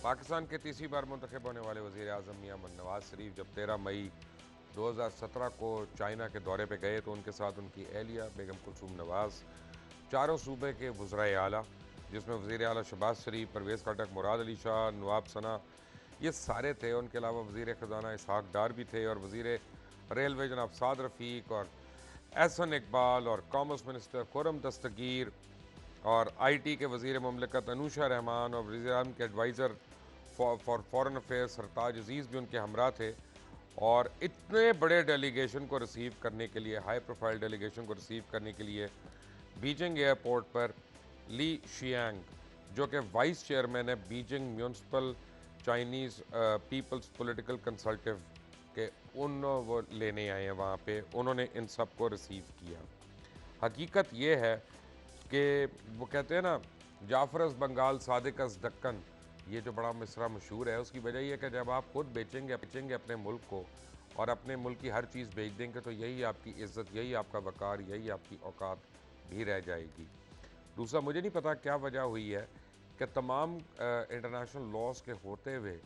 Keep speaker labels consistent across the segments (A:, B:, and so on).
A: पाकिस्तान के तीसरी बार मुंतखब होने वाले वज़ीर आज़म मियां नवाज शरीफ जब 13 मई 2017 को चाइना के दौरे पर गए तो उनके साथ उनकी एहलिया बेगम कुलसूम नवाज, चारों सूबे के वज़राए आला जिसमें वज़ीर आला शहबाज शरीफ, परवेज़ खटक, मुराद अली शाह, नवाब सना ये सारे थे। उनके अलावा वज़ीर ख़जाना इसहाक डार भी थे और वज़ीर रेलवे जनाब साद रफ़ीक और एहसन इकबाल और कॉमर्स मिनिस्टर खुरम दस्तगीर और आईटी के वज़ीर ममलकत अनूशा रहमान और वज़ीर-ए-आज़म के एडवाइज़र फॉर फॉरेन अफेयर्स सरताज अजीज़ भी उनके हमरा थे। और इतने बड़े डेलीगेशन को रिसीव करने के लिए, हाई प्रोफाइल डेलीगेशन को रिसीव करने के लिए बीजिंग एयरपोर्ट पर ली शियांग जो कि वाइस चेयरमैन है Beijing municipal Chinese people's political consultative के, वो लेने आए हैं वहाँ पे। उन्होंने इन सब को रिसीव किया। हकीकत ये है कि वो कहते हैं ना, जाफरस बंगाल सादिकस दक्कन, ये जो बड़ा मिसरा मशहूर है, उसकी वजह यह है कि जब आप खुद बेचेंगे अपने मुल्क को और अपने मुल्क की हर चीज़ बेच देंगे तो यही आपकी इज़्ज़त, यही आपका वक़ार, यही आपकी औकात भी रह जाएगी। दूसरा, मुझे नहीं पता क्या वजह हुई है कि तमाम इंटरनेशनल लॉज के होते हुए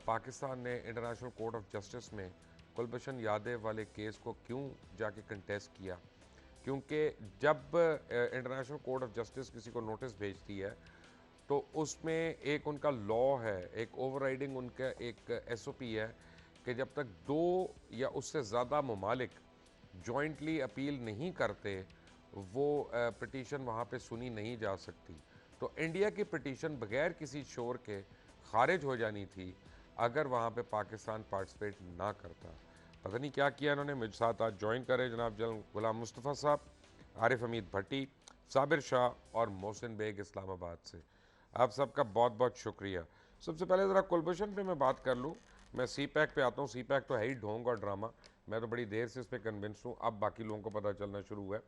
A: पाकिस्तान ने इंटरनेशनल कोर्ट ऑफ जस्टिस में कुलभूषण यादव वाले केस को क्यों जाके कंटेस्ट किया। क्योंकि जब इंटरनेशनल कोर्ट ऑफ जस्टिस किसी को नोटिस भेजती है तो उसमें एक उनका लॉ है, एक ओवरराइडिंग उनका एक एसओपी है कि जब तक दो या उससे ज़्यादा ममालिक जॉइंटली अपील नहीं करते वो पिटीशन वहाँ पे सुनी नहीं जा सकती। तो इंडिया की पिटीशन बगैर किसी शोर के खारिज हो जानी थी अगर वहाँ पे पाकिस्तान पार्टिसिपेट ना करता। पता नहीं क्या किया इन्होंने। मुझे साथ आज ज्वाइन करे जनाब जनरल गुलाम मुस्तफ़ा साहब, आरिफ हमीद भट्टी, साबिर शाह और मोहसिन बेग इस्लामाबाद से। आप सबका बहुत बहुत शुक्रिया। सबसे पहले ज़रा कुलभूषण पे मैं बात कर लूँ। मैं सी पैक पे आता हूँ। सी पैक तो है ही ढोंग और ड्रामा, मैं तो बड़ी देर से इस पर कन्विंस हूँ, अब बाकी लोगों को पता चलना शुरू हुआ है।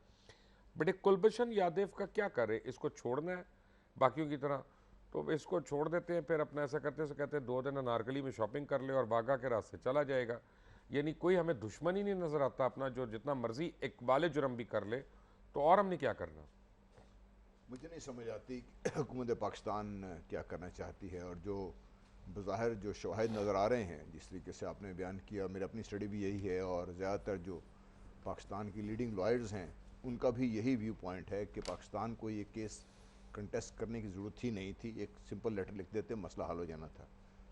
A: बट एक कुलभूषण यादव का क्या करे, इसको छोड़ना है बाकियों की तरह तो इसको छोड़ देते हैं, फिर अपना ऐसा करते हैं, कहते हैं 2 दिन अनारकली में शॉपिंग कर ले और बागा के रास्ते चला जाएगा। यानी कोई हमें दुश्मन ही नहीं नज़र आता अपना, जो जितना मर्जी इकबाल जुर्म भी कर ले तो और हमने क्या करना।
B: मुझे नहीं समझ आती कि हुकूमत पाकिस्तान क्या करना चाहती है, और जो बज़ाहिर जो शवाहिद नज़र आ रहे हैं जिस तरीके से आपने बयान किया, मेरी अपनी स्टडी भी यही है और ज़्यादातर जो पाकिस्तान की लीडिंग लॉयर्स हैं उनका भी यही व्यू पॉइंट है कि पाकिस्तान को ये केस कंटेस्ट करने की ज़रूरत ही नहीं थी, एक सिंपल लेटर लिख देते मसला हल हो जाना था।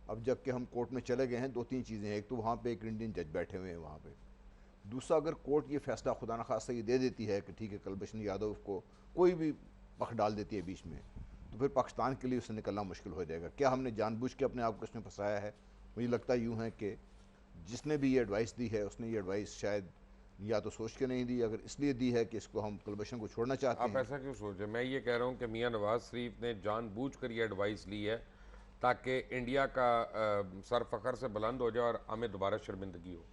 B: अब जब कि हम कोर्ट में चले गए हैं, दो तीन चीज़ें हैं। एक तो वहाँ पे एक इंडियन जज बैठे हुए हैं वहाँ पे। दूसरा, अगर कोर्ट ये फैसला खुदा न खास्ता ये दे देती है कि ठीक है कुलभूषण यादव को कोई भी पख डाल देती है बीच में, तो फिर पाकिस्तान के लिए उससे निकलना मुश्किल हो जाएगा। क्या हमने जानबूझ के अपने आप को इसमें फंसाया है? मुझे लगता यूँ है कि जिसने भी ये एडवाइस दी है उसने ये एडवाइस शायद या तो सोच के नहीं दी, अगर इसलिए दी है कि इसको हम कुलभूषण को छोड़ना चाहते
A: आप
B: हैं।
A: ऐसा क्यों सोच रहे? मैं ये कह रहा हूँ कि मियाँ नवाज शरीफ ने जानबूझकर ये एडवाइस ली है ताकि इंडिया का सर फखर से बुलंद हो जाए और हमें दोबारा शर्मिंदगी हो।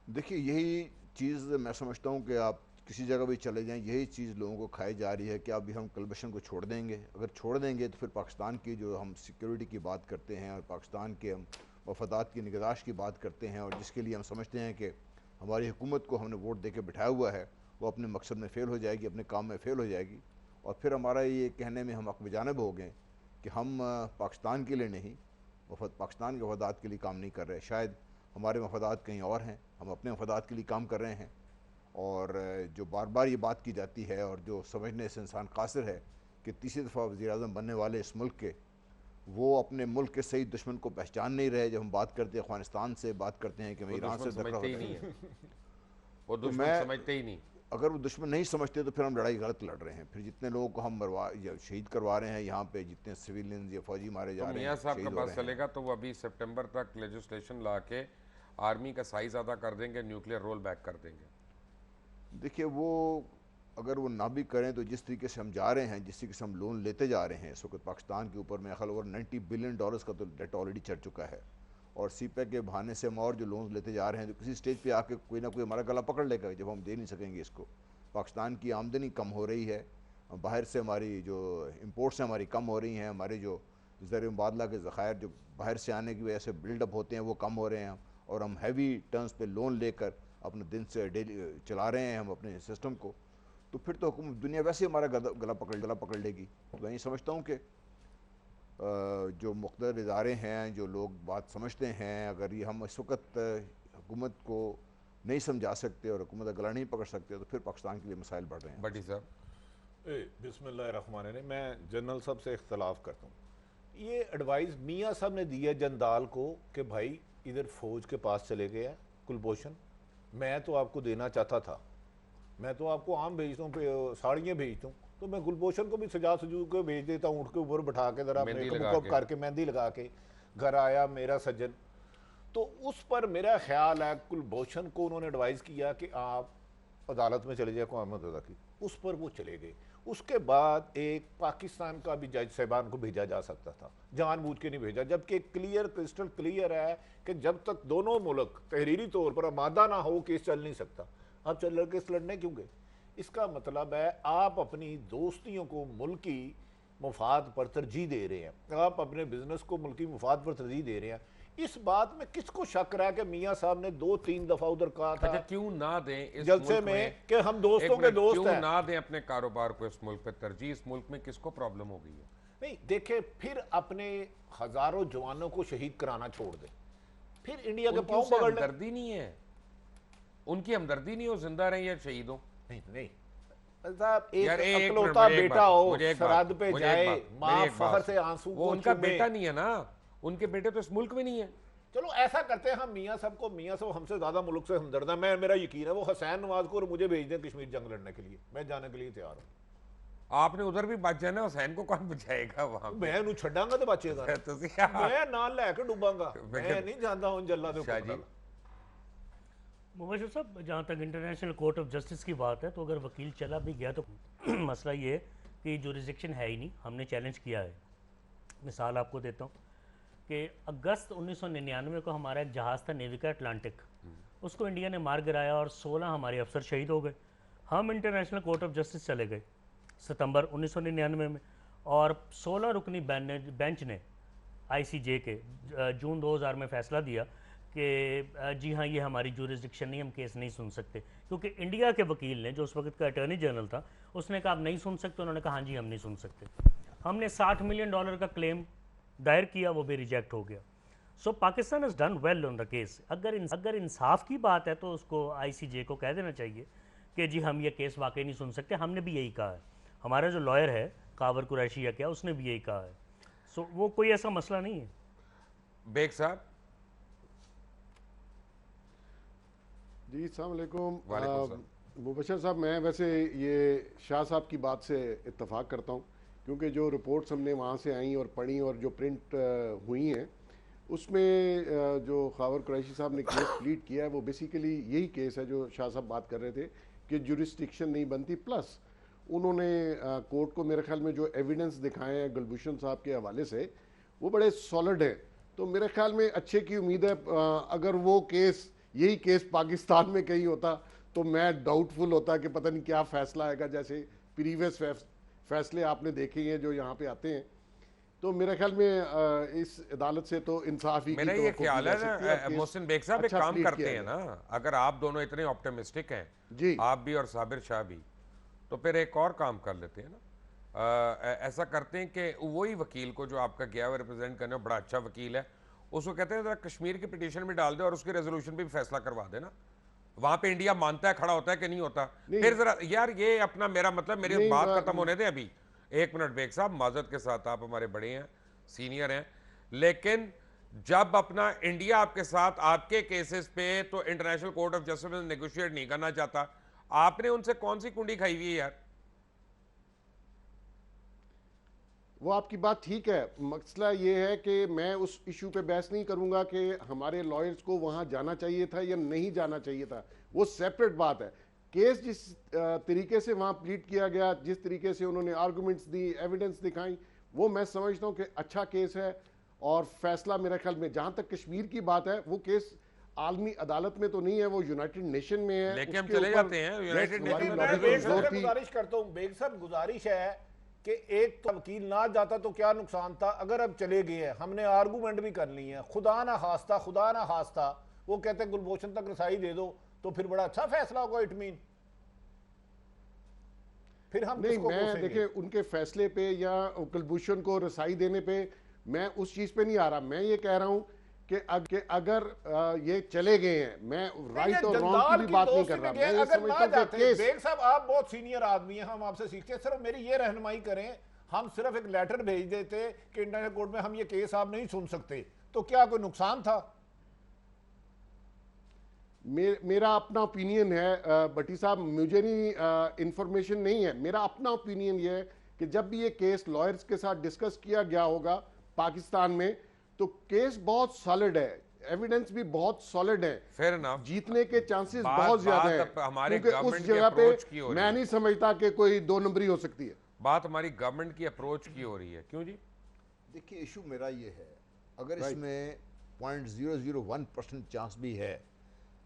B: देखिए, यही चीज़ मैं समझता हूँ कि आप किसी जगह भी चले जाएं, यही चीज़ लोगों को खाई जा रही है कि अभी हम कुलभूषण को छोड़ देंगे। अगर छोड़ देंगे तो फिर पाकिस्तान की जो हम सिक्योरिटी की बात करते हैं और पाकिस्तान के हम मफादात की निगहदाश्त की बात करते हैं और जिसके लिए हम समझते हैं कि हमारी हुकूमत को हमने वोट दे के बिठाया हुआ है, वो अपने मकसद में फ़ेल हो जाएगी, अपने काम में फ़ेल हो जाएगी। और फिर हमारा ये कहने में हम हक़-बजानिब हो गए कि हम पाकिस्तान के लिए नहीं, पाकिस्तान के मफादात के लिए काम नहीं कर रहे। शायद हमारे मफादात कहीं और हैं, हम अपने मफादात के लिए काम कर रहे हैं। और जो बार बार ये बात की जाती है और जो समझने से इंसान कासिर है कि तीसरी दफ़ा वज़ीर आज़म बनने वाले इस मुल्क के, वो अपने मुल्क के सही दुश्मन को पहचान नहीं रहे। जब हम बात करते हैं अफ़गानिस्तान से, बात करते हैं कि मैं
A: वो
B: ईरान
A: दुश्मन
B: से टकरा हो
A: समझते ही
B: रहा
A: नहीं है,
B: हूँ,
A: वो
B: तो
A: दुश्मन
B: मैं,
A: समझते ही नहीं।
B: अगर वो दुश्मन नहीं समझते तो फिर हम लड़ाई गलत लड़ रहे हैं। फिर जितने लोगों को हम मरवा या शहीद करवा रहे हैं यहाँ पे, जितने सिविलियंस या फौजी मारे
A: तो
B: जा रहे
A: मियाँ
B: हैं,
A: साहब का
B: शहीद हो
A: पास
B: रहे हैं।
A: चलेगा तो वो अभी सितंबर तक लेजिस्लेशन ला के आर्मी का साइज ज़्यादा कर देंगे, न्यूक्लियर रोल बैक कर देंगे।
B: देखिए, वो अगर वो ना भी करें तो जिस तरीके से हम जा रहे हैं, जिस तरीके से हम लोन लेते जा रहे हैं इस वक्त पाकिस्तान के ऊपर, मेरा ख्याल ओवर $90 बिलियन का तो डेट ऑलरेडी चढ़ चुका है। और सी पैक के बहाने से हम और जो लोन लेते जा रहे हैं तो किसी स्टेज पे आके कोई ना कोई हमारा गला पकड़ लेगा जब हम दे नहीं सकेंगे इसको। पाकिस्तान की आमदनी कम हो रही है, बाहर से हमारी जो इम्पोर्ट्स हैं हमारी कम हो रही हैं, हमारे जो ज़र मुबादला के ज़खायर जो बाहर से आने की वजह से बिल्डअप होते हैं वो कम हो रहे हैं। और हम हैवी टर्म्स पे लोन लेकर अपने दिन से डेली चला रहे हैं हम अपने सिस्टम को। तो फिर तो हुकूमत दुनिया वैसे ही हमारा गला पकड़ लेगी। तो मैं ये समझता हूँ कि जो मुख्तलिफ इदारे हैं, जो लोग बात समझते हैं, अगर ये हम इस वक्त हुकूमत को नहीं समझा सकते और हुकूमत का गला नहीं पकड़ सकते तो फिर पाकिस्तान के लिए मसाइल बढ़ रहे हैं।
A: भट्टी साहब।
C: बिस्मिल्लाहिर्रहमानिर्रहीम। मैं जनरल साहब से इख्तलाफ करता हूँ। ये एडवाइस मियाँ साहब ने दी है जंदाल को कि भाई इधर फौज के पास चले गए हैं कुलभूषण, मैं तो आपको देना चाहता था, मैं तो आपको आम भेजता हूँ, साड़ियाँ भेजता हूँ, तो मैं गुलभूषण को भी सजा सजू के भेज देता हूँ, ऊँट के ऊपर बैठा के जरा मेकअप करके मेहंदी लगा के घर आया मेरा सज्जन। तो उस पर मेरा ख्याल है कुलभूषण को उन्होंने एडवाइस किया कि आप अदालत में चले जाए अक़वाम मुत्तहिदा की, उस पर वो चले गए। उसके बाद एक पाकिस्तान का भी जज साहबान को भेजा जा सकता था, जानबूझ के नहीं भेजा, जबकि क्लियर क्रिस्टल क्लियर है कि जब तक दोनों मुल्क तहरीरी तौर पर आमादा ना हो केस चल नहीं सकता। आप चल केस लड़ने क्यों गए? इसका मतलब है आप अपनी दोस्तियों को मुल्की मुफाद पर तरजीह दे रहे हैं, आप अपने बिजनेस को मुल्की मुफाद पर तरजीह दे रहे हैं। इस बात में किसको शक रहा है कि मियाँ साहब ने 2-3 दफा उधर कहा था
A: क्यों ना दें इस
C: जलसे में कि हम दोस्तों के दोस्त हैं,
A: क्यों ना दें अपने कारोबार को इस मुल्क पे तरजीह? इस मुल्क में किसको प्रॉब्लम हो गई है?
C: नहीं देखे, फिर अपने हजारों जवानों को शहीद कराना छोड़ दे, फिर इंडिया के पांव पकड़ ले।
A: हमदर्दी नहीं है, उनकी हमदर्दी नहीं हो, जिंदा रहे या शहीद हो।
C: नहीं नहीं साहब, एक अकलौता बेटा हो सरहद पे जाए, मां फखर से आंसू,
A: वो उनका बेटा नहीं है ना, उनके बेटे तो इस मुल्क में नहीं है।
C: चलो ऐसा करते हैं हम मियाँ साहब को, मियाँ साहब हमसे ज्यादा मुल्क से हमदर्द है, मैं मेरा यकीन है वो हुसैन नवाज को और मुझे भेज दें कश्मीर जंग लड़ने के लिए, मैं जाने के लिए तैयार हूँ।
A: आपने उधर भी बच जाना, हुसैन को कौन बचाएगा वहां?
C: मैं उन्हें छड़ांगा तो बचेगा, मैं नाल लैके डूबांगा, मैं नहीं जानता हूँ जल्ला दे।
D: मुबशर साहब, जहाँ तक इंटरनेशनल कोर्ट ऑफ जस्टिस की बात है, तो अगर वकील चला भी गया तो मसला ये है कि जुरिस्डिक्शन है ही नहीं, हमने चैलेंज किया है। मिसाल आपको देता हूँ कि अगस्त 1999 को हमारा एक जहाज़ था नेविका अटलांटिक, उसको इंडिया ने मार गिराया और 16 हमारे अफसर शहीद हो गए। हम इंटरनेशनल कोर्ट ऑफ जस्टिस चले गए सितंबर 1999 में, और 16 रुकनी बेंच ने ICJ के जून 2000 में फ़ैसला दिया कि जी हाँ, ये हमारी जुरिस्डिक्शन नहीं, हम केस नहीं सुन सकते। क्योंकि इंडिया के वकील ने, जो उस वक्त का अटॉर्नी जनरल था, उसने कहा आप नहीं सुन सकते, उन्होंने कहा हाँ जी हम नहीं सुन सकते। हमने $60 मिलियन का क्लेम दायर किया, वो भी रिजेक्ट हो गया। So Pakistan has done well on the case. अगर इंसाफ की बात है तो उसको ICJ को कह देना चाहिए कि जी हम ये केस वाकई नहीं सुन सकते। हमने भी यही कहा है, हमारा जो लॉयर है कावर कुरैशी या क्या, उसने भी यही कहा है। सो वो कोई ऐसा मसला नहीं है।
A: बेग साहब।
E: जी अस्सलाम वालेकुम। मुबशर साहब, मैं वैसे ये शाह साहब की बात से इत्तफाक करता हूँ, क्योंकि जो रिपोर्ट्स हमने वहाँ से आई और पढ़ी और जो प्रिंट हुई हैं, उसमें जो खावर कुरैशी साहब ने केस प्लीड किया है वो बेसिकली यही केस है जो शाह साहब बात कर रहे थे कि जुरिस्डिक्शन नहीं बनती। प्लस उन्होंने कोर्ट को मेरे ख्याल में जो एविडेंस दिखाए हैं गुलभूषण साहब के हवाले से वो बड़े सॉलिड हैं। तो मेरे ख्याल में अच्छे की उम्मीद है। अगर वो केस, यही केस पाकिस्तान में कहीं होता तो मैं डाउटफुल होता कि पता नहीं क्या फ़ैसला आएगा। जैसे प्रीवियस फैसले आपने देखे हैं जो यहाँ पे आते हैं, तो मेरे ख्याल में इस अदालत से तो इंसाफ ही।
A: मेरा ये ख्याल है ना मोहसिन बेग साहब, एक काम करते हैं ना, अगर आप दोनों इतने ऑप्टिमिस्टिक हैं जी, आप भी और साबिर शाह भी, तो फिर एक और काम कर लेते हैं ना। ऐसा करते हैं कि वही वकील को जो आपका गया हुआ रिप्रेजेंट करने बड़ा अच्छा वकील है, उसको कहते हैं कश्मीर की पिटीशन भी डाल दे और उसके रेजोल्यूशन पे भी फैसला करवा देना। वहां पे इंडिया मानता है, खड़ा होता है कि नहीं होता। फिर जरा यार ये अपना, मेरा मतलब मेरी बात खत्म होने दे अभी। 1 मिनट बेग साहब, माजरत के साथ, आप हमारे बड़े हैं, सीनियर हैं, लेकिन जब अपना इंडिया आपके साथ आपके केसेस पे तो इंटरनेशनल कोर्ट ऑफ जस्टिस में नेगोशिएट नहीं करना चाहता, आपने उनसे कौन सी कुंडी खाई हुई है यार?
E: वो आपकी बात ठीक है। मसला ये है कि मैं उस इशू पे बहस नहीं करूंगा कि हमारे लॉयर्स को वहां जाना चाहिए था या नहीं जाना चाहिए था, वो सेपरेट बात है। केस जिस तरीके से वहां प्लीड किया गया, जिस तरीके से उन्होंने आर्गुमेंट्स दी, एविडेंस दिखाई, वो मैं समझता हूं कि अच्छा केस है। और फैसला मेरे ख्याल में, जहां तक कश्मीर की बात है, वो केस आलमी अदालत में तो नहीं है, वो यूनाइटेड नेशन में है।
A: लेकिन हम चले जाते हैं यूनाइटेड नेशन।
C: गुजारिश करता हूं बेग साहब, गुजारिश है कि एक तो वकील ना जाता तो क्या नुकसान था। अगर अब चले गए हैं, हमने आर्गूमेंट भी कर ली है, खुदा ना खास्ता वो कहते हैं गुलभूषण तक रसाई दे दो, तो फिर बड़ा अच्छा फैसला होगा। इट मीन फिर हम
E: नहीं, मैं देखिए उनके फैसले पे या कुलभूषण को रसाई देने पे मैं उस चीज पे नहीं आ रहा। मैं ये कह रहा हूं कि अगर ये चले गए हैं, मैं राइट और रॉन्ग की भी बात नहीं कर रहा। मैं ये समझता हूं कि केस
C: बेग साहब आप बहुत सीनियर आदमी हैं, हम आपसे सीखते हैं। सिर्फ मेरी ये रहनुमाई करें, हम सिर्फ एक लेटर भेज देते कि इंटरनेशनल कोर्ट में हम ये केस आप नहीं सुन सकते, तो क्या कोई नुकसान था?
E: मेरा अपना ओपिनियन है भट्टी साहब, मुझे नहीं इंफॉर्मेशन नहीं है। मेरा अपना ओपिनियन ये है कि जब भी ये केस लॉयर्स के साथ डिस्कस किया गया होगा पाकिस्तान में, तो केस बहुत सॉलिड है, एविडेंस भी बहुत सॉलिड है,
A: फेयर इनफ,
E: जीतने के चांसेस बहुत ज्यादा है।
A: हमारे
E: क्योंकि उस जगह पे मैं नहीं समझता कि कोई 2 नंबरी हो सकती है।
A: बात हमारी गवर्नमेंट की अप्रोच की हो रही है। क्यों जी?
B: देखिए, इशू मेरा ये है, अगर इसमें 0.001% चांस भी है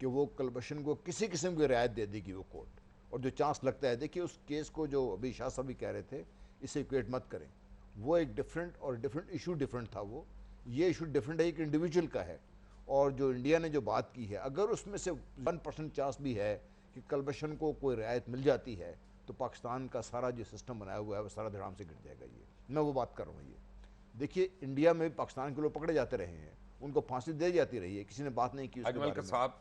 B: कि वो कलभषण को किसी किस्म की रियायत दे देगी वो कोर्ट, और जो चांस लगता है, देखिए उस केस को जो अभी शाह साहब भी कह रहे थे, इससे इक्वेट मत करें, वो एक डिफरेंट इशू डिफरेंट था। वो ये इशू डिफरेंट है, एक इंडिविजुअल का है। और जो इंडिया ने जो बात की है, अगर उसमें से 1% चांस भी है कि कलभषण को कोई रियायत मिल जाती है, तो पाकिस्तान का सारा जो सिस्टम बनाया हुआ है वो सारा धड़ाम से गिर जाएगा। ये मैं वो बात कर रहा हूँ। ये देखिए, इंडिया में पाकिस्तान के लोग पकड़े जाते रहे हैं, उनको फांसी दे जाती रही है, किसी ने बात नहीं की उसके
A: अजमल
B: बारे में।
A: साहब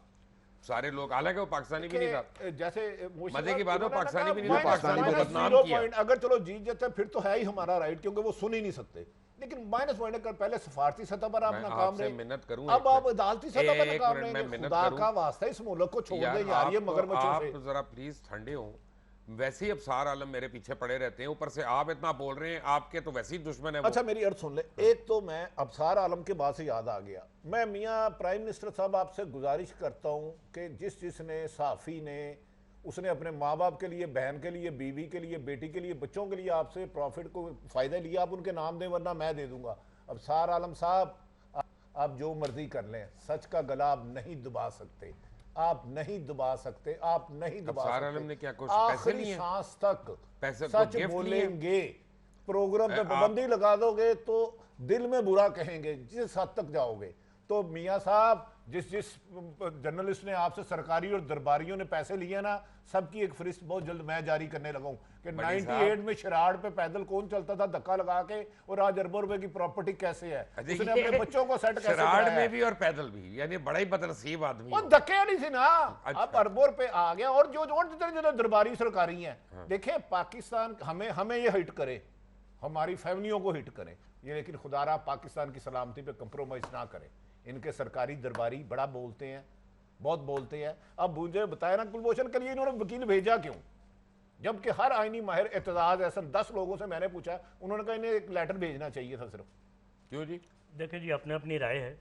A: सारे लोग, हालांकि वो पाकिस्तानी भी नहीं था,
C: जैसे
A: मजे की बात है, पाकिस्तानी भी नहीं था,
B: पाकिस्तानी
A: पाकिस्तानी
B: को
A: को बदनाम किया।
C: अगर चलो जीत जाते हैं फिर तो है ही हमारा राइट, क्योंकि वो सुन ही नहीं सकते। लेकिन माइनस पॉइंट कर, पहले सफारती सतह पर आप नाकाम रहे,
A: मिन्नत करूं,
C: अब आप अदालती सतह पर नाकाम
A: मैं
C: रहे।
A: मिन्नत
C: खुदा
A: करूं,
C: का वास्ता इस मुल्क को छोड़ दे यार, ये मगरमच्छों से।
A: आप जरा प्लीज ठंडे हो। वैसे ही अफसार आलम मेरे पीछे पड़े रहते हैं, ऊपर से आप इतना बोल रहे हैं, आपके तो वैसे ही दुश्मन है वो।
C: अच्छा मेरी अर्ज सुन ले। एक तो मैं अबसार आलम के बाद से याद आ गया, मैं मियाँ प्राइम मिनिस्टर साहब आपसे गुजारिश करता हूँ कि जिसने सहाफ़ी ने, उसने अपने माँ बाप के लिए, बहन के लिए, बीवी के लिए, बेटी के लिए, बच्चों के लिए आपसे प्रॉफिट को फ़ायदा लिया, आप उनके नाम दें, वरना मैं दे दूंगा। अबसार आलम साहब, आप जो मर्जी कर लें, सच का गला आप नहीं दबा सकते, आप नहीं दबा सकते, आप नहीं दबा सकते।
A: आलम ने क्या कुछ
C: आखिरी सांस तक
A: पैसे
C: सच बोलेंगे, प्रोग्राम पे पाबंदी लगा दोगे तो दिल में बुरा कहेंगे, जिस हद तक जाओगे। तो मियाँ साहब, जिस जर्नलिस्ट ने आपसे सरकारी और दरबारियों ने पैसे लिए ना, सबकी एक फरिस्त बहुत जल्द मैं जारी करने लगा हूं कि 98 में शराड़ पे पैदल कौन चलता था धक्का लगा के, और आज अरबों रुपए की प्रॉपर्टी कैसे है, उसने अपने बच्चों को सेट कैसे
A: शराड़ में भी और पैदल भी, यानी बड़ा ही बदनसीब आदमी
C: वो धक्के नहीं थी ना। अब अरबों रुपए आ गया, और जो जितने दरबारी सरकारी हैं, देखिए पाकिस्तान हमें ये हिट करे, हमारी फैमिलियों को हिट करे ये, लेकिन खुदारा पाकिस्तान की सलामती पे कंप्रोमाइज ना करें। इनके सरकारी दरबारी बड़ा बोलते हैं, बहुत बोलते हैं। अब मुझे बताया ना, कुलभूषण के लिए इन्होंने वकील भेजा क्यों, जबकि हर आईनी माहिर एतजाज ऐसा 10 लोगों से मैंने पूछा, उन्होंने कहा इन्हें एक लेटर भेजना चाहिए था सिर्फ।
A: क्यों जी?
D: देखिए जी, अपने अपनी राय है,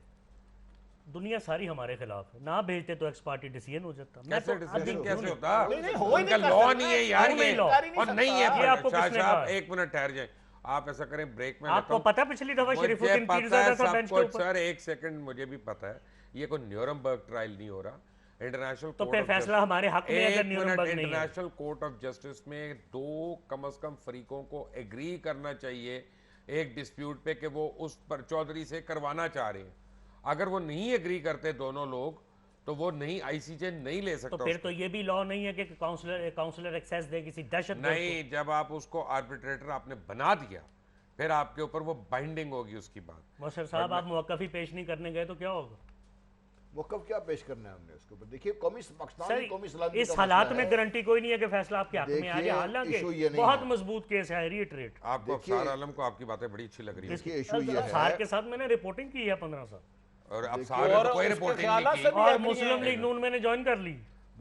D: दुनिया सारी हमारे खिलाफ है, ना भेजते तो एक्स पार्टी डिसीजन हो जाता।
A: कैसे डिसीजन कैसे होता?
C: हो ही नहीं,
A: लॉ नहीं है यार, ये और नहीं है।
D: आपको किसने कहा?
A: एक मिनट ठहर जाए, आप ऐसा करें, ब्रेक में
D: आपको पता पिछली दफा शरीफुद्दीन पीरज़ादा था बेंच के ऊपर।
A: सर एक सेकंड, मुझे भी पता है, ये कोई न्यूरमबर्ग ट्रायल नहीं हो रहा, इंटरनेशनल
D: तो फिर फैसला हमारे हक में अगर न्यूरमबर्ग नहीं है।
A: इंटरनेशनल कोर्ट ऑफ जस्टिस में 2 कम से कम फरीकों को एग्री करना चाहिए एक डिस्प्यूट पे कि वो उस पर चौधरी से करवाना चाह रहे हैं। अगर वो नहीं एग्री करते दोनों लोग, तो वो नहीं, आईसीजे नहीं ले सकता।
D: तो फिर तो ये भी लॉ नहीं है कि काउंसलर एक्सेस दे किसी दहशत
A: नहीं, जब आप उसको आर्बिट्रेटर आपने बना दिया, फिर आपके ऊपर वो बाइंडिंग होगी उसकी बात।
D: मोशर साहब, आप मुवक्कफ ही पेश नहीं करने गए तो क्या होगा?
B: मुवक्कफ क्या पेश करना है हमने उसके ऊपर? देखिए, कौमी
D: सर, इस हालात में गारंटी कोई नहीं है कि फैसला आपके हक में आ जाए, हालांकि बहुत मजबूत केस है, रिट्रेट।
A: आपको अफसार आलम को आपकी बातें बड़ी अच्छी लग रही है।
B: इशू ये है,
D: अफसार के साथ मैंने रिपोर्टिंग की है 15 साल,
A: और अफसार ने कोई रिपोर्टिंग नहीं की,
D: और मुस्लिम लीग नून मैंने ज्वाइन कर ली।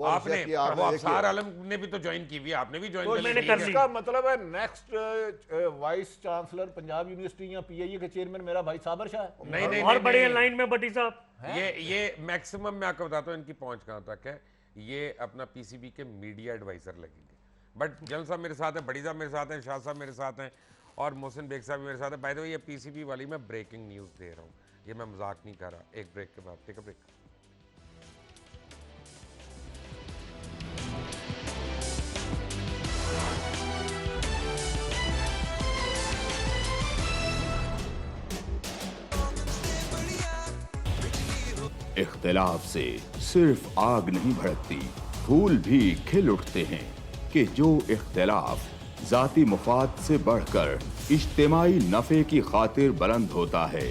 A: आपने अफसार आलम ने भी तो ज्वाइन की हुई, आपने भी ज्वाइन
D: मैंने कर ली।
C: इसका मतलब है next vice chancellor Punjab university या पीआईए के चेयरमैन मेरा भाई साबर शाह है।
A: नहीं,
D: और बड़े लाइन में भट्टी साहब,
A: ये मैक्सिमम मैं आपको बताता हूँ इनकी पहुंच कहाँ तक है। ये अपना पीसीबी के मीडिया एडवाइजर लगेंगे, बट जनरल साहब मेरे साथ हैं, बड़ी साहब मेरे साथ हैं, शाह साहब मेरे साथ हैं, और मोहसिन बेग साहब भी मेरे साथ है। बाय द वे, ये पीसीबी वाली मैं ब्रेकिंग न्यूज़ दे रहा हूँ, ये मैं मजाक नहीं कर रहा। एक ब्रेक के बाद, टेक अ ब्रेक।
F: इख्तिलाफ से सिर्फ आग नहीं भड़कती, फूल भी खिल उठते हैं कि जो इख्तिलाफ जाती मुफाद से बढ़कर इज्तिमाई नफे की खातिर बुलंद होता है,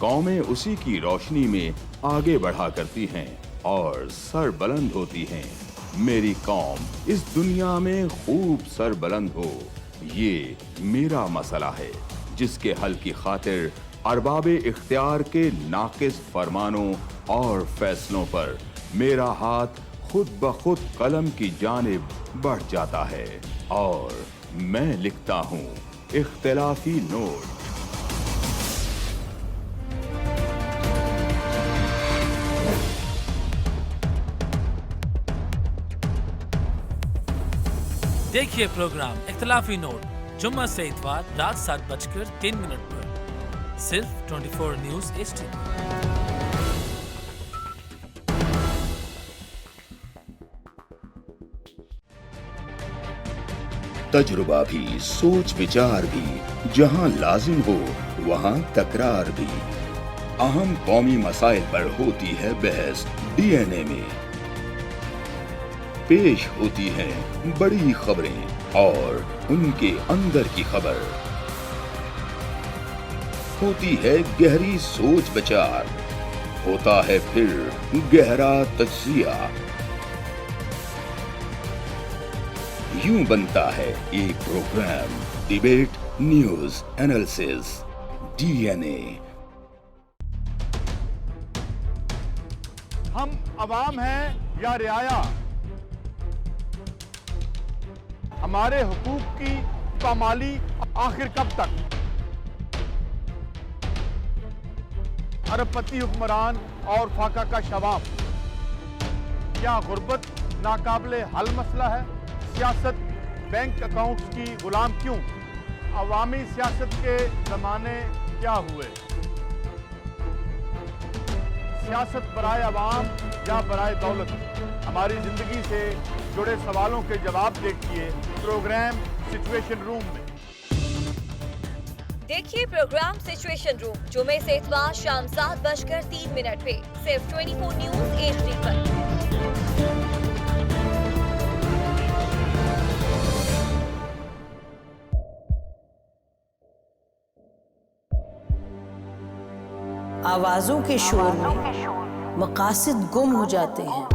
F: कौमें उसी की रोशनी में आगे बढ़ा करती हैं और सर बुलंद होती हैं। मेरी कौम इस दुनिया में खूब सर बुलंद हो, ये मेरा मसला है, जिसके हल की खातिर अरबाबे इख्तियार के नाकिस फरमानों और फैसलों पर मेरा हाथ खुद ब खुद कलम की जानिब बढ़ जाता है और मैं लिखता हूँ इख्तिलाफी नोट।
G: देखिए प्रोग्राम इख्तिलाफी नोट जुम्मा से इतवार रात 7:03 पर सिर्फ 24 न्यूज़ HD।
F: तजुर्बा भी, सोच विचार भी, जहां लाजिम हो वहां तकरार भी। अहम कौमी मसाइल पर होती है बहस DNA में। पेश होती हैं बड़ी खबरें और उनके अंदर की खबर। होती है गहरी सोच विचार, होता है फिर गहरा तज्जिया। यूं बनता है एक programme debate news analysis DNA।
H: हम अवाम हैं या रियाया, हमारे हुकूक की पामाली आखिर कब तक? अरबपति हुक्मरान और फाका का शवाब, क्या गुर्बत नाकाबिले हल मसला है? सियासत बैंक अकाउंट्स की गुलाम क्यों? अवामी सियासत के जमाने क्या हुए? सियासत बराए अवाम या बराए दौलत? हमारी जिंदगी से जुड़े सवालों के जवाब देखिए प्रोग्राम सिचुएशन रूम में।
I: देखिए प्रोग्राम सिचुएशन रूम जुमे से इतवार शाम 7:03 पे सिर्फ 24 न्यूज़ HD पर।
J: आवाजों के शोर में मकासद गुम हो जाते हैं।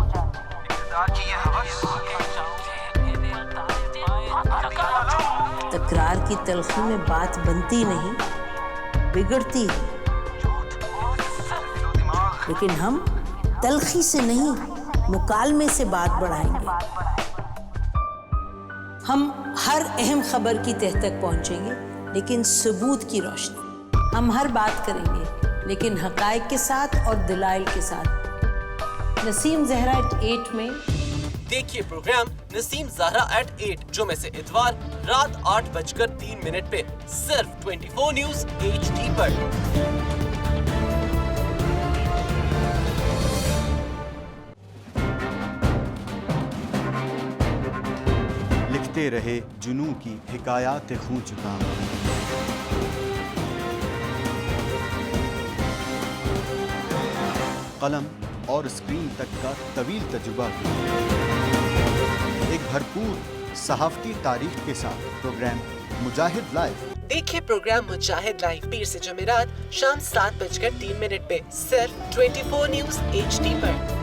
J: तकरार की तलखी में बात बनती नहीं, बिगड़ती है। लेकिन हम तलखी से नहीं, मुकालमे से बात बढ़ाएंगे। हम हर अहम खबर की तह तक पहुंचेंगे, लेकिन सबूत की रोशनी। हम हर बात करेंगे, लेकिन हकायक के साथ और दलाइल के साथ। नसीम जहरा @8 में
G: देखिए प्रोग्राम नसीम ज़हरा @8 जुमे से इतवार रात 8:03 पे सिर्फ 24 न्यूज़ HD पर।
K: लिखते रहे जुनू की हिकायात खूंचता, कलम और स्क्रीन तक का तवील तजुर्बा एक भरपूर सहाफती तारीख के साथ प्रोग्राम मुजाहिद लाइव।
G: देखिए प्रोग्राम मुजाहिद लाइव पीर से जुमेरात शाम 7:03 पे सिर्फ 24 न्यूज़ HD पर।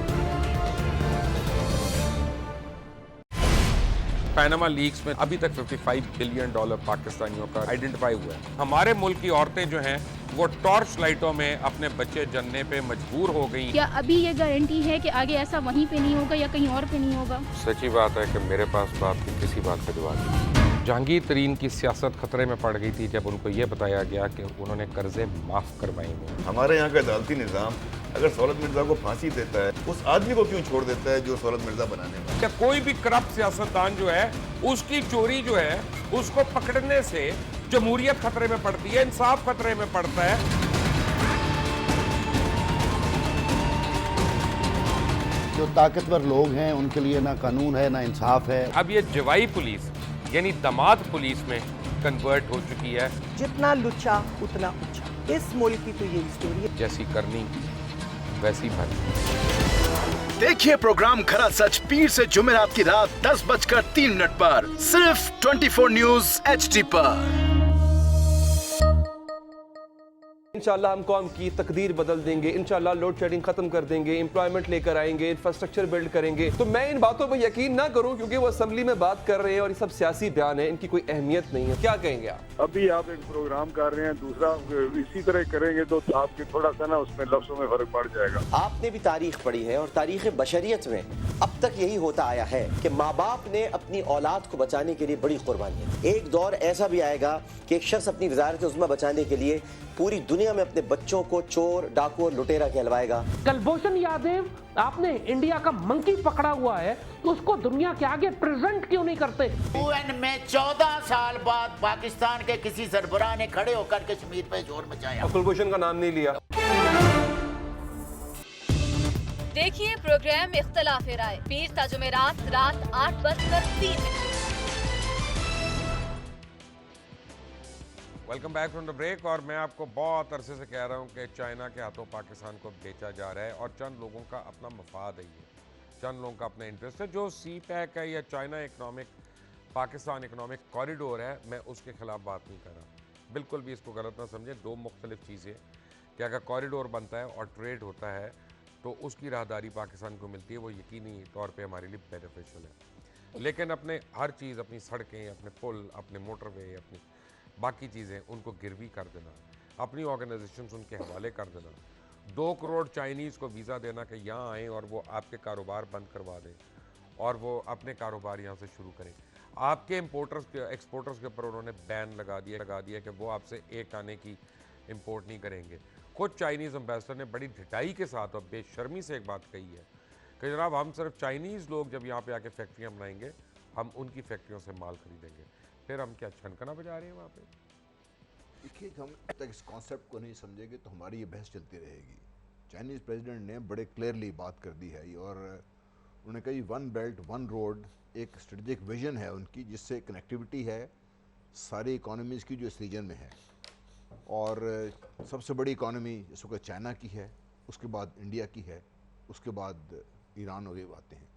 A: पैनामा लीक्स में अभी तक $55 बिलियन पाकिस्तानियों का आइडेंटिफाई हुआ है। हमारे मुल्क की औरतें जो हैं वो टॉर्च लाइटों में अपने बच्चे जनने पे मजबूर हो गई।
L: क्या अभी ये गारंटी है कि आगे ऐसा वहीं पे नहीं होगा या कहीं और पे नहीं होगा?
A: सच्ची बात है कि मेरे पास बाप की किसी बात का जवाब नहीं। जहांगीर तरीन की सियासत खतरे में पड़ गई थी जब उनको ये बताया गया कि उन्होंने कर्जे माफ करवाएंगे।
M: हमारे यहाँ का अदालती निज़ाम अगर सौलत मिर्जा को फांसी देता है, उस आदमी को क्यों छोड़ देता है जो सौलत मिर्जा बनाने में?
A: क्या कोई भी करप्ट सियासतदान जो है उसकी चोरी जो है उसको पकड़ने से जमहूरियत खतरे में पड़ती है, इंसाफ खतरे में पड़ता है।
E: जो ताकतवर लोग हैं उनके लिए ना कानून है ना इंसाफ है।
A: अब ये जवाई पुलिस यानी दमाद पुलिस में कन्वर्ट हो चुकी है।
N: जितना लुच्चा उतना ऊंचा, इस मुल्क की तो यही स्टोरी है।
A: जैसी करनी वैसी भरनी।
O: देखिए प्रोग्राम खरा सच पीर से जुमेरात की रात 10:03 पर सिर्फ 24 न्यूज़ HD पर।
P: इंशाल्लाह हम कौम की तकदीर बदल देंगे, इंशाल्लाह लोड शेडिंग खत्म कर देंगे, एम्प्लॉयमेंट लेकर आएंगे, इंफ्रास्ट्रक्चर बिल्ड करेंगे। तो मैं इन बातों पर यकीन ना करूं क्योंकि वो असेंबली में बात कर रहे हैं और ये सब सियासी बयान है, इनकी कोई अहमियत नहीं है। क्या कहेंगे आप?
Q: अभी आप एक प्रोग्राम कर रहे हैं, दूसरा इसी तरह करेंगे तो आपके थोड़ा सा ना उसमें लफ्जों में फर्क पड़ जाएगा।
R: आपने भी तारीख पढ़ी है और तारीख बशरियत में अब तक यही होता आया है कि माँ बाप ने अपनी औलाद को बचाने के लिए बड़ी कुर्बानी है। एक दौर ऐसा भी आएगा कि एक शख्स अपनी वजारत उज़्मा बचाने के लिए पूरी दुनिया में अपने बच्चों को चोर, डाकू और लुटेरा कहलवाएगा।
S: कुलभूषण यादव, आपने इंडिया का मंकी पकड़ा हुआ है तो उसको दुनिया के आगे प्रेजेंट क्यों नहीं करते?
T: UN में 14 साल बाद पाकिस्तान के किसी सरबराह ने खड़े होकर कश्मीर पे जोर मचाया।
P: कुलभूषण का नाम नहीं लिया।
I: देखिए प्रोग्राम इख्तिलाफ राय पीर ता जुमेरात रात 8:03।
A: Welcome back from the break. और मैं आपको बहुत अरसे से कह रहा हूँ कि चाइना के हाथों पाकिस्तान को बेचा जा रहा है और चंद लोगों का अपना मफाद है, ये चंद लोगों का अपना इंटरेस्ट है। जो CPEC है या China economic Pakistan economic corridor है, मैं उसके खिलाफ बात नहीं कर रहा। बिल्कुल भी इसको गलत ना समझें, दो मुख्तलिफ चीज़ें कि अगर कॉरिडोर बनता है और ट्रेड होता है तो उसकी राहदारी पाकिस्तान को मिलती है, वो यकीनी तौर पर हमारे लिए बेनिफिशियल है। लेकिन अपने हर चीज़, अपनी सड़कें, अपने पुल, अपने मोटरवे, अपनी बाकी चीज़ें उनको गिरवी कर देना, अपनी ऑर्गेनाइजेशंस उनके हवाले कर देना, 2 करोड़ चाइनीज़ को वीज़ा देना कि यहाँ आएँ और वो आपके कारोबार बंद करवा दें और वो अपने कारोबार यहाँ से शुरू करें। आपके इम्पोर्टर्स के एक्सपोर्टर्स के ऊपर उन्होंने बैन लगा दिया कि वो आपसे एक आने की इम्पोर्ट नहीं करेंगे। खुद चाइनीज़ एम्बेसडर ने बड़ी ढिठाई के साथ और बेशर्मी से एक बात कही है कि जनाब हम सिर्फ चाइनीज़ लोग जब यहाँ पे आके फैक्ट्रियाँ बनाएंगे, हम उनकी फैक्ट्रियों से माल खरीदेंगे। फिर हम क्या छनकना बजा रहे हैं वहाँ पे?
B: देखिए, हम तक इस कॉन्सेप्ट को नहीं समझेंगे तो हमारी ये बहस चलती रहेगी। चाइनीज़ प्रेसिडेंट ने बड़े क्लियरली बात कर दी है और उन्होंने कही 1 बेल्ट 1 रोड एक स्ट्रेटेजिक विजन है उनकी, जिससे कनेक्टिविटी है सारी इकोनॉमीज़ की जो इस रीजन में है। और सबसे बड़ी इकोनॉमी इस वक्त चाइना की है, उसके बाद इंडिया की है, उसके बाद ईरान और ये आते हैं।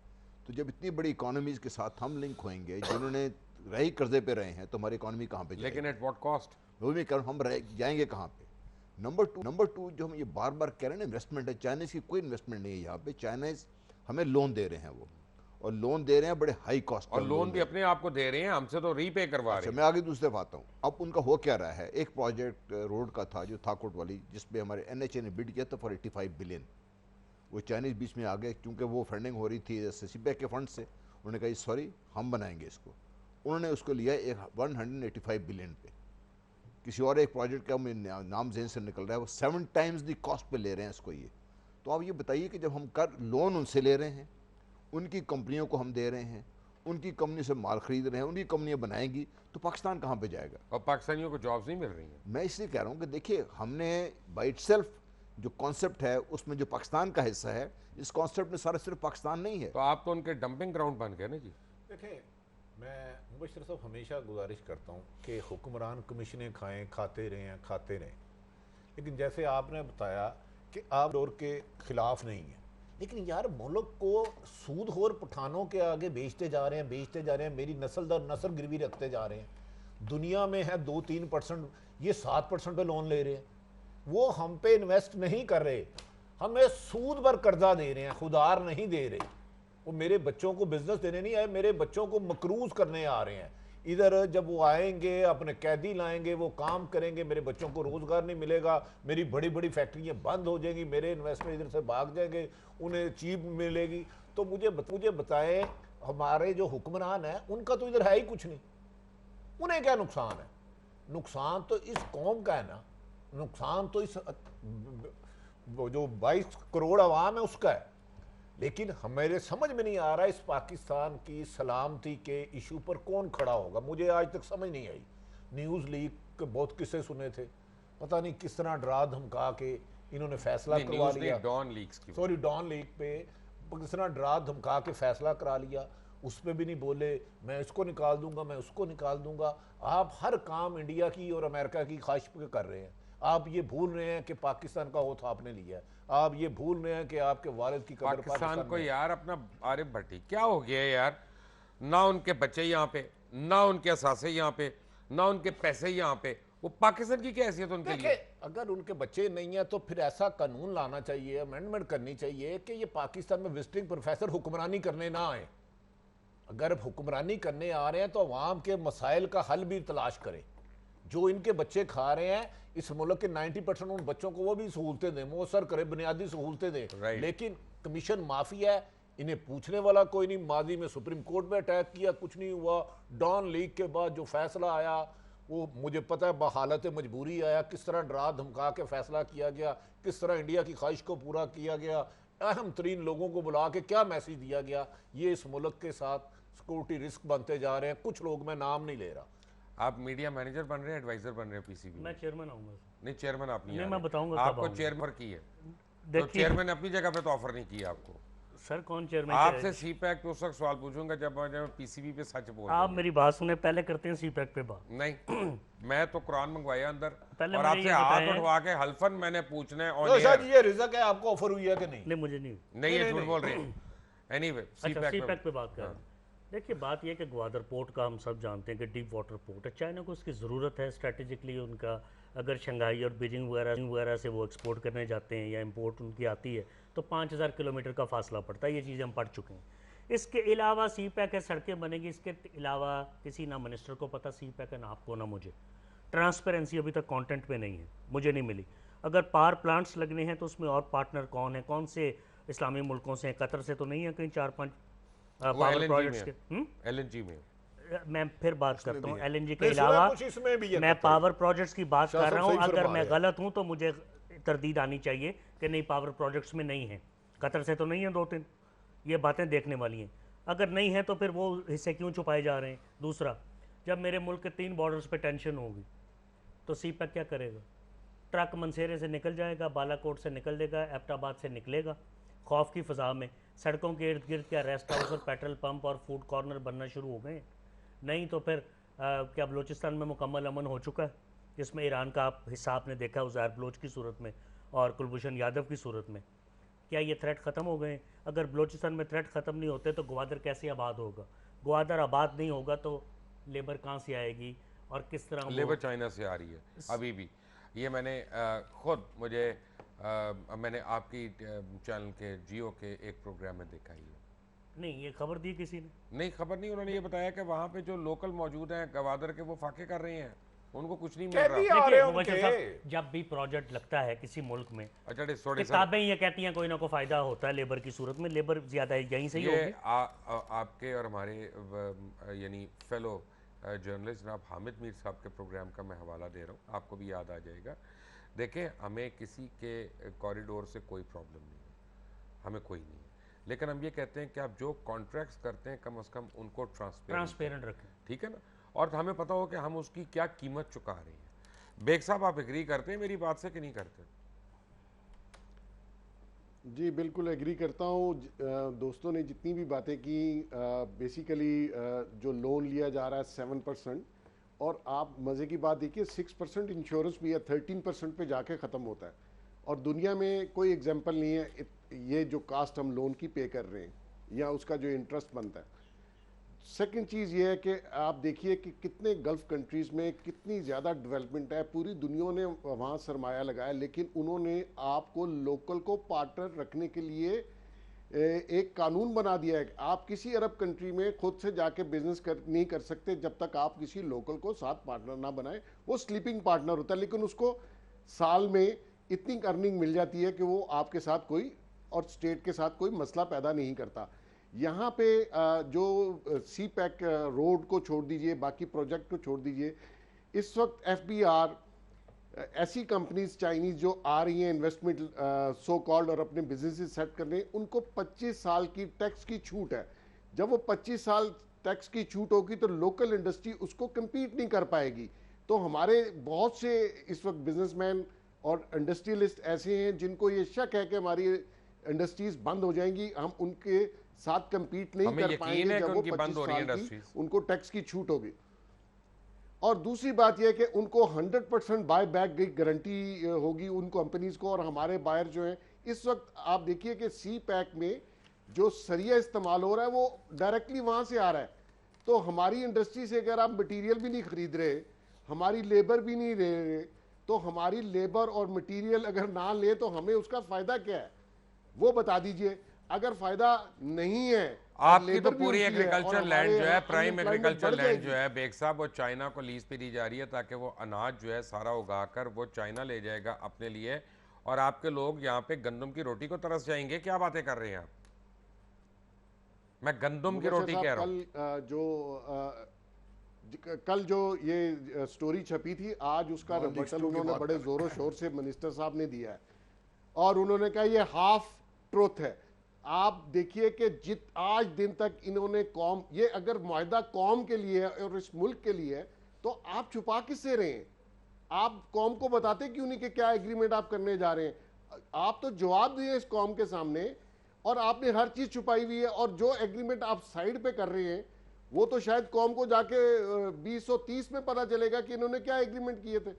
B: तो जब इतनी बड़ी इकोनॉमीज़ के साथ हम लिंक होएंगे, जिन्होंने रही कर्जे पे रहे हैं, तो हमारी इकोनॉमी कहाँ पे जाएगी?
A: लेकिन एट व्हाट कॉस्ट?
B: वो भी कर हम जाएंगे कहाँ पे? नंबर टू जो हम ये बार बार कह रहे हैं ना, इन्वेस्टमेंट है। चाइनीज़ की कोई इन्वेस्टमेंट नहीं है यहाँ पे। चाइनीज़ हमें लोन दे रहे हैं, वो और लोन दे रहे हैं बड़े हाई कॉस्ट
A: और लोन भी अपने आप को दे रहे हैं, हमसे तो रीपे करवा रहे हैं।
B: मैं आगे दूसरे तरफ आता हूँ। अब उनका हो क्या रहा है? एक प्रोजेक्ट रोड का था जो थाकोट वाली, जिसपे हमारे NHA ने बिड किया था फॉर 85 बिलियन। वो चाइनीज़ बीच में आ गए क्योंकि वो फंडिंग हो रही थी CPEC के फंड से। उन्होंने कहा सॉरी, हम बनाएंगे इसको। उन्होंने उसको लिया 185 बिलियन पे। किसी और एक प्रोजेक्ट का नाम जेन से निकल रहा है, वो 7 टाइम्स द कॉस्ट पे ले रहे हैं इसको। ये तो आप ये बताइए कि जब हम लोन उनसे ले रहे हैं, उनकी कंपनियों को हम दे रहे हैं, उनकी कंपनी से माल खरीद रहे हैं, उनकी कंपनियां बनाएंगी, तो पाकिस्तान कहाँ पे जाएगा?
A: और पाकिस्तानियों को जॉब्स नहीं मिल रही हैं।
B: मैं इसलिए कह रहा हूँ कि देखिए, हमने बाय इटसेल्फ जो कॉन्सेप्ट है उसमें जो पाकिस्तान का हिस्सा है, इस कॉन्सेप्ट में सारा सिर्फ पाकिस्तान नहीं है।
A: तो आप तो उनके डंपिंग ग्राउंड बन गए ना जी।
C: देखें, मैं मुबशर साहब हमेशा गुजारिश करता हूँ कि हुक्मरान कमीशनें खाएं, खाते रहें। लेकिन जैसे आपने बताया कि आप डोर के खिलाफ नहीं है, लेकिन यार मुल्क को सूदखोर पठानों के आगे बेचते जा रहे हैं। मेरी नस्ल दर नस्ल गिरवी रखते जा रहे हैं। दुनिया में है 2-3%, ये 7% पे लोन ले रहे हैं। वो हम पे इन्वेस्ट नहीं कर रहे, हमें सूद पर कर्जा दे रहे हैं, खुदार नहीं दे रहे। वो मेरे बच्चों को बिजनेस देने नहीं आए, मेरे बच्चों को मकरूज करने आ रहे हैं। इधर जब वो आएंगे, अपने कैदी लाएंगे, वो काम करेंगे, मेरे बच्चों को रोजगार नहीं मिलेगा, मेरी बड़ी बड़ी फैक्ट्रियां बंद हो जाएंगी, मेरे इन्वेस्टमेंट इधर से भाग जाएंगे, उन्हें चीप मिलेगी। तो मुझे बताएं, हमारे जो हुक्मरान है उनका तो इधर है ही कुछ नहीं, उन्हें क्या नुकसान है? नुकसान तो इस कौम का है ना, नुकसान तो इस जो 22 करोड़ अवाम है उसका है। लेकिन हमारे समझ में नहीं आ रहा इस पाकिस्तान की सलामती के इशू पर कौन खड़ा होगा। मुझे आज तक समझ नहीं आई। न्यूज़ लीक के बहुत किस्से सुने थे, पता नहीं किस तरह डरा धमका के इन्होंने फैसला करवा लिया।
A: डॉन लीक
C: पे किस तरह डरा धमका के फैसला करा लिया। उस पर भी नहीं बोले, मैं इसको निकाल दूंगा, मैं उसको निकाल दूंगा। आप हर काम इंडिया की और अमेरिका की ख्वाहिश पे कर रहे हैं। आप ये भूल रहे हैं कि पाकिस्तान का ओथ आपने लिया है। आप ये भूल रहे हैं कि आपके वालिद की कब्र
A: पाकिस्तान को यार अपना आरिफ भट्टी क्या हो गया यार? ना उनके बच्चे यहाँ पे, ना उनके असासे यहाँ पे, ना उनके पैसे यहाँ पे, वो पाकिस्तान की क्या हैसियत उनके लिए?
C: अगर उनके बच्चे नहीं है तो फिर ऐसा कानून लाना चाहिए, अमेंडमेंट करनी चाहिए कि ये पाकिस्तान में विजिटिंग प्रोफेसर हुक्मरानी करने ना आए। अगर हुक्मरानी करने आ रहे हैं तो अवाम के मसाइल का हल भी तलाश करें। जो इनके बच्चे खा रहे हैं इस मुल्क के 90% उन बच्चों को वो भी सहूलतें दें, मुअस्सर करें, बुनियादी सहूलतें दें। लेकिन कमीशन माफी है, इन्हें पूछने वाला कोई नहीं। माजी में सुप्रीम कोर्ट में अटैक किया, कुछ नहीं हुआ। डॉन लीग के बाद जो फैसला आया वो मुझे पता है बहालत मजबूरी आया, किस तरह डरा धमका के फैसला किया गया, किस तरह इंडिया की ख्वाहिश को पूरा किया गया, अहम तरीन लोगों को बुला के क्या मैसेज दिया गया। ये इस मुल्क के साथ सिक्योरिटी रिस्क बनते जा रहे हैं। कुछ लोग, मैं नाम नहीं ले रहा।
A: आप मीडिया मैनेजर बन रहे हैं, एडवाइजर बन रहे हैं पीसीबी?
D: मैं चेयरमैन आऊंगा।
A: नहीं, चेयरमैन आप नहीं,
D: मैं बताऊंगा
A: आपको चेयरमैन की है। तो चेयरमैन अपनी जगह पे तो ऑफर नहीं किया आपको।
D: सर कौन चेयरमैन?
A: आपसे सीपैक पे उस वक्त सवाल पूछूंगा जब पीसीबी पे सच बोल।
D: आप मेरी बात सुने, पहले करते हैं सीपैक पे बात।
A: नहीं मैं तो कुरान मंगवाया अंदर
D: पहले
A: और आपसे हाथ उठवा के हल्फन मैंने पूछना है।
C: और ये रिजक है, आपको ऑफर हुई है कि नहीं?
D: नहीं मुझे नहीं।
A: नहीं ये झूठ बोल रहे हैं। एनीवे
D: सीपैक पे बात कर रहे हैं। देखिए बात यह कि ग्वादर पोर्ट का हम सब जानते हैं कि डीप वाटर पोर्ट है। चाइना को उसकी ज़रूरत है स्ट्रेटेजिकली। उनका अगर शंघाई और बीजिंग वगैरह से वो एक्सपोर्ट करने जाते हैं या इंपोर्ट उनकी आती है तो 5000 किलोमीटर का फासला पड़ता है। ये चीज़ें हम पढ़ चुके हैं। इसके अलावा सी पैक है, सड़कें बनेगी। इसके अलावा किसी ना मिनिस्टर को पता सी पैक है, ना आपको ना मुझे। ट्रांसपेरेंसी अभी तक कंटेंट पे नहीं है, मुझे नहीं मिली। अगर पावर प्लांट्स लगने हैं तो उसमें और पार्टनर कौन है, कौन से इस्लामी मुल्कों से हैं? कतर से तो नहीं है कहीं 4-5 पावर प्रोजेक्ट्स के।
A: एलएनजी में
D: मैं फिर बात करता हूँ एलएनजी के अलावा मैं पावर प्रोजेक्ट्स की बात कर रहा हूँ। अगर मैं गलत हूँ तो मुझे तरदीद आनी चाहिए कि नहीं पावर प्रोजेक्ट्स में नहीं है। कतर से तो नहीं है 2-3, ये बातें देखने वाली हैं। अगर नहीं है तो फिर वो हिस्से क्यों छुपाए जा रहे हैं? दूसरा, जब मेरे मुल्क के 3 बॉर्डर्स पे टेंशन होगी तो सी पैक क्या करेगा? ट्रक मनसेरे से निकल जाएगा, बालाकोट से निकल जाएगा, एबटाबाद से निकलेगा। खौफ की फ़ज़ा में सड़कों के इर्द गिर्द क्या रेस्ट हाउस और पेट्रोल पंप और फूड कॉर्नर बनना शुरू हो गए? नहीं तो फिर क्या बलूचिस्तान में मुकम्मल अमन हो चुका है, जिसमें ईरान का आप हिस्सा आपने देखा उज़ैर बलोच की सूरत में और कुलभूषण यादव की सूरत में? क्या ये थ्रेट ख़त्म हो गए? अगर बलूचिस्तान में थ्रेट ख़त्म नहीं होते तो ग्वादर कैसे आबाद होगा? ग्वादर आबाद नहीं होगा तो लेबर कहाँ से आएगी और किस तरह?
A: लेबर चाइना से आ रही है अभी भी। ये मैंने खुद मैंने आपकी चैनल के जियो के एक प्रोग्राम में देखा ही है।
D: नहीं ये खबर दी किसी ने?
A: नहीं खबर नहीं, उन्होंने ये बताया कि वहाँ पे जो लोकल मौजूद हैं ग्वादर के वो फाके कर रहे हैं, उनको कुछ नहीं मिल रहा।
D: जब भी प्रोजेक्ट लगता है किसी मुल्क में,
A: अच्छा
D: किताबें ये कहती हैं कोई ना कोई फायदा होता है लेबर की सूरत में। लेबर ज्यादा यहीं से ही होगी।
A: आपके और हमारे यानी फेलो जर्नलिस्ट जनाब हामिद मीर साहब के प्रोग्राम का मैं हवाला दे रहा हूँ, आपको भी याद आ जाएगा। देखें, हमें किसी के कॉरिडोर से कोई प्रॉब्लम नहीं है, हमें कोई नहीं है, लेकिन हम ये कहते हैं कि आप जो कॉन्ट्रैक्ट्स करते हैं कम से कम उनको
D: ट्रांसपेरेंट रखें,
A: ठीक है ना? और हमें पता हो कि हम उसकी क्या कीमत चुका रहे हैं। बेग साहब, आप एग्री करते हैं मेरी बात से कि नहीं करते?
E: जी बिल्कुल एग्री करता हूँ। दोस्तों ने जितनी भी बातें की, बेसिकली जो लोन लिया जा रहा है 7%, और आप मज़े की बात देखिए 6% इंश्योरेंस भी है, 13% पे जाके ख़त्म होता है। और दुनिया में कोई एग्जांपल नहीं है ये जो कास्ट हम लोन की पे कर रहे हैं या उसका जो इंटरेस्ट बनता है। सेकंड चीज़ ये है कि आप देखिए कि कितने गल्फ़ कंट्रीज़ में कितनी ज़्यादा डेवलपमेंट है, पूरी दुनिया ने वहाँ सरमाया लगाया, लेकिन उन्होंने आपको लोकल को पार्टनर रखने के लिए एक कानून बना दिया है। आप किसी अरब कंट्री में खुद से जाके बिजनेस नहीं कर सकते जब तक आप किसी लोकल को साथ पार्टनर ना बनाए। वो स्लीपिंग पार्टनर होता है, लेकिन उसको साल में इतनी अर्निंग मिल जाती है कि वो आपके साथ कोई और स्टेट के साथ कोई मसला पैदा नहीं करता। यहाँ पे जो सी पैक रोड को छोड़ दीजिए, बाकी प्रोजेक्ट को छोड़ दीजिए, इस वक्त FBR ऐसी कंपनीज चाइनीज जो आ रही हैं इन्वेस्टमेंट सो कॉल्ड और अपने बिजनेस सेट करने, उनको 25 साल की टैक्स की छूट है। जब वो 25 साल टैक्स की छूट होगी तो लोकल इंडस्ट्री उसको कम्पीट नहीं कर पाएगी। तो हमारे बहुत से इस वक्त बिजनेसमैन और इंडस्ट्रियलिस्ट ऐसे हैं जिनको ये शक है कि हमारी इंडस्ट्रीज बंद हो जाएंगी, हम उनके साथ कम्पीट नहीं कर पाएंगे जब वो 25 साल की उनको टैक्स की छूट होगी। और दूसरी बात यह कि उनको 100% बाय बैक की गारंटी होगी उन कंपनीज को। और हमारे बायर जो हैं इस वक्त आप देखिए कि सी पैक में जो सरिया इस्तेमाल हो रहा है वो डायरेक्टली वहाँ से आ रहा है। तो हमारी इंडस्ट्री से अगर आप मटीरियल भी नहीं खरीद रहे हमारी लेबर भी नहीं ले रहे, तो हमारी लेबर और मटेरियल अगर ना ले तो हमें उसका फायदा क्या है, वो बता दीजिए। अगर फायदा नहीं है,
A: आपकी तो पूरी एग्रीकल्चर लैंड जो है, प्राइम एग्रीकल्चर लैंड जो है बेग साहब, वो चाइना को लीज पे दी जा रही है ताकि वो अनाज जो है सारा उगाकर वो चाइना ले जाएगा अपने लिए, और आपके लोग यहाँ पे गंदम की रोटी को तरस जाएंगे। क्या बातें कर रहे हैं आप? मैं गंदम की रोटी कह रहा हूँ।
E: कल जो ये स्टोरी छपी थी, आज उसका रिबटल उन्होंने बड़े जोरों शोर से मिनिस्टर साहब ने दिया है, और उन्होंने कहा ये हाफ ट्रुथ है। आप देखिए कि आज दिन तक इन्होंने कौम, ये अगर मुआहदा कौम के लिए है और इस मुल्क के लिए है, तो आप छुपा किससे रहे हैं? आप कौम को बताते क्यों नहीं कि क्या एग्रीमेंट आप करने जा रहे हैं? आप तो जवाब दिए इस कौम के सामने, और आपने हर चीज छुपाई हुई है। और जो एग्रीमेंट आप साइड पे कर रहे हैं, वो तो शायद कौम को जाके 2030 में पता चलेगा कि इन्होंने क्या एग्रीमेंट किए थे।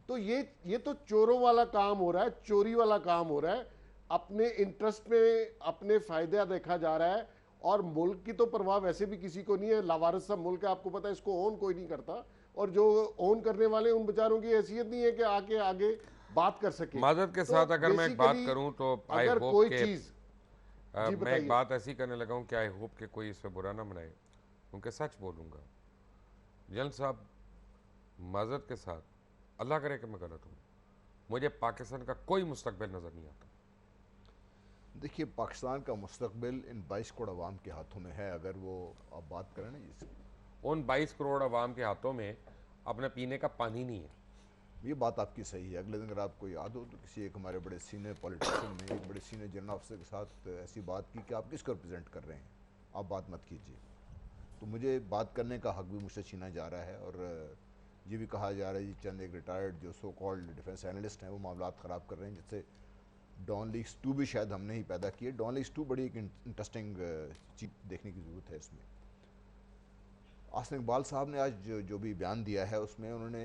E: तो ये तो चोरों वाला काम हो रहा है, चोरी वाला काम हो रहा है। अपने इंटरेस्ट में अपने फायदा देखा जा रहा है, और मुल्क की तो परवाह वैसे भी किसी को नहीं है। लावारिस सा मुल्क है, आपको पता है, इसको ओन कोई नहीं करता, और जो ओन करने वाले उन बेचारों की हैसियत नहीं है कि आके आगे बात कर सके।
A: माजरत के साथ अगर मैं एक बात करूं तो आई होप
E: कोई चीज
A: मैं एक बात ऐसी करने लगा हूं कि आई होप कि कोई इससे बुरा ना मनाए, क्योंकि सच बोलूंगा। जनरल साहब, माजरत के साथ, अल्लाह करे कि मैं गलत हूँ, मुझे पाकिस्तान का कोई मुस्तकबिल नजर नहीं आता।
B: देखिए, पाकिस्तान का मुस्तकबिल इन 22 करोड़ अवाम के हाथों में है। अगर वो आप बात करें ना जिसकी,
A: उन 22 करोड़ अवाम के हाथों में अपने पीने का पानी नहीं है।
B: ये बात आपकी सही है। अगले दिन अगर आपको याद हो तो किसी एक हमारे बड़े सीनियर पॉलिटिशियन ने एक बड़े सीनियर जनरल ऑफिसर के साथ ऐसी बात की कि आप किसको रिप्रेजेंट कर रहे हैं, आप बात मत कीजिए। तो मुझे बात करने का हक भी मुझसे छीना जा रहा है, और ये भी कहा जा रहा है चंद एक रिटायर्ड जो सो कॉल्ड डिफेंस एनालिस्ट हैं वो मामलात ख़राब कर रहे हैं, जिससे डॉन लीग्स 2 भी शायद हमने ही पैदा किए। डॉन लीग्स 2 बड़ी एक इंटरेस्टिंग चीज़ देखने की ज़रूरत है इसमें। आसिम इकबाल साहब ने आज जो भी बयान दिया है उसमें उन्होंने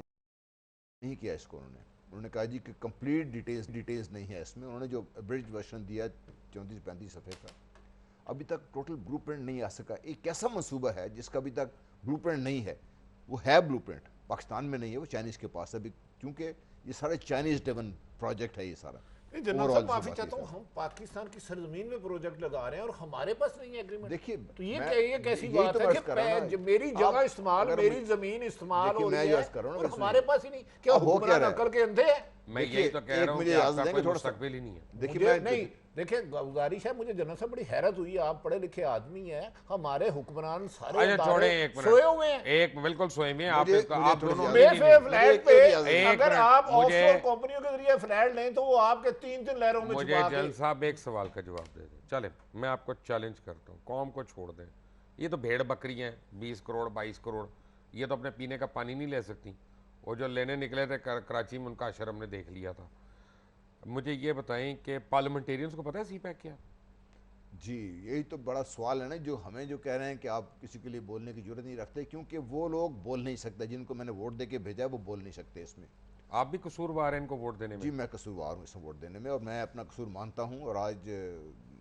B: नहीं किया इसको, उन्होंने कहा जी कि कंप्लीट डिटेल्स नहीं है इसमें। उन्होंने जो ब्रिज वर्जन दिया 34-35 सफ़े का, अभी तक टोटल ब्लूप्रिंट नहीं आ सका। एक कैसा मंसूबा है जिसका अभी तक ब्लूप्रिंट नहीं है? वो है ब्लूप्रिंट, पाकिस्तान में नहीं है, वो चाइनीज़ के पास है अभी, क्योंकि ये सारा चाइनीज़ ड्रिवन प्रोजेक्ट है ये सारा।
C: जनरल साहब, माफी चाहता हूँ, हम पाकिस्तान की सरजमीन में प्रोजेक्ट लगा रहे हैं और हमारे पास नहीं है एग्रीमेंट।
B: देखिए,
C: तो ये कैसी बात है कि मेरी जगह इस्तेमाल, मेरी जमीन इस्तेमाल हो रही है और हमारे पास ही नहीं? क्या हुक्मरान अकल के अंधे हैं?
A: मैं यही तो कह रहा हूं कि आपका कोई मुस्तकबिल ही नहीं है।
C: देखिए, नहीं, देखिए, गुजारिश है मुझे जनरल साहब, बड़ी हैरत हुई, आप पढ़े लिखे आदमी हैं, हमारे हुक्मरान सारे सोए हुए हैं।
A: एक बिल्कुल सोए में आप दोनों
C: फ्लैट पे अगर आप ऑफशोर कंपनियों के जरिए फ्लैट लें तो वो आपके 3-3 लहरों में।
A: मुझे जनरल साहब एक सवाल का जवाब दे दें। चले, मैं आपको चैलेंज करता हूँ, कौम को छोड़ दें, ये तो भेड़ बकरी हैं, 20 करोड़ 22 करोड़, ये तो अपने पीने का पानी नहीं ले सकती। वो जो लेने निकले थे कराची में, उनका अशर हमने देख लिया था। मुझे ये बताएं कि पार्लियामेंटेरियंस को पता है सीपैक क्या?
B: जी, यही तो बड़ा सवाल है ना, जो हमें जो कह रहे हैं कि आप किसी के लिए बोलने की जरूरत नहीं रखते, क्योंकि वो लोग बोल नहीं सकते जिनको मैंने वोट दे के भेजा है, वो बोल नहीं सकते इसमें।
A: आप भी कसूरवार हैं इनको वोट देने में?
B: जी, मैं कसूरवार हूँ इसमें वोट देने में, और मैं अपना कसूर मानता हूँ, और आज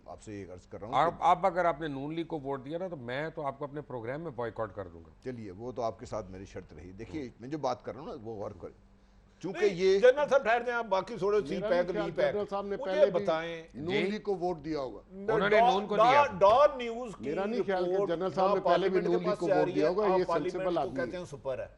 B: आपसे ये अर्ज कर रहा हूँ।
A: आप अगर आपने नून लीग को वोट दिया ना, तो मैं तो आपको अपने प्रोग्राम में बॉयकॉट कर दूंगा।
B: चलिए, वो तो आपके साथ मेरी शर्त रही। देखिए, मैं जो बात कर रहा हूँ ना, वो गौर करें, चूंकि ये
C: जनरल साहब ठहर जाएं, आप बाकी छोड़ो, जनरल
E: साहब ने पहले बताएं नून लीग को वोट दिया होगा,
A: उन्होंने नून को दिया।
C: डॉन न्यूज़ की
E: मेरा नहीं ख्याल कि जनरल साहब ने पहले भी नून लीग को वोट दिया होगा। ये सेंसिबल आदमी
C: कहते हैं सुपर है,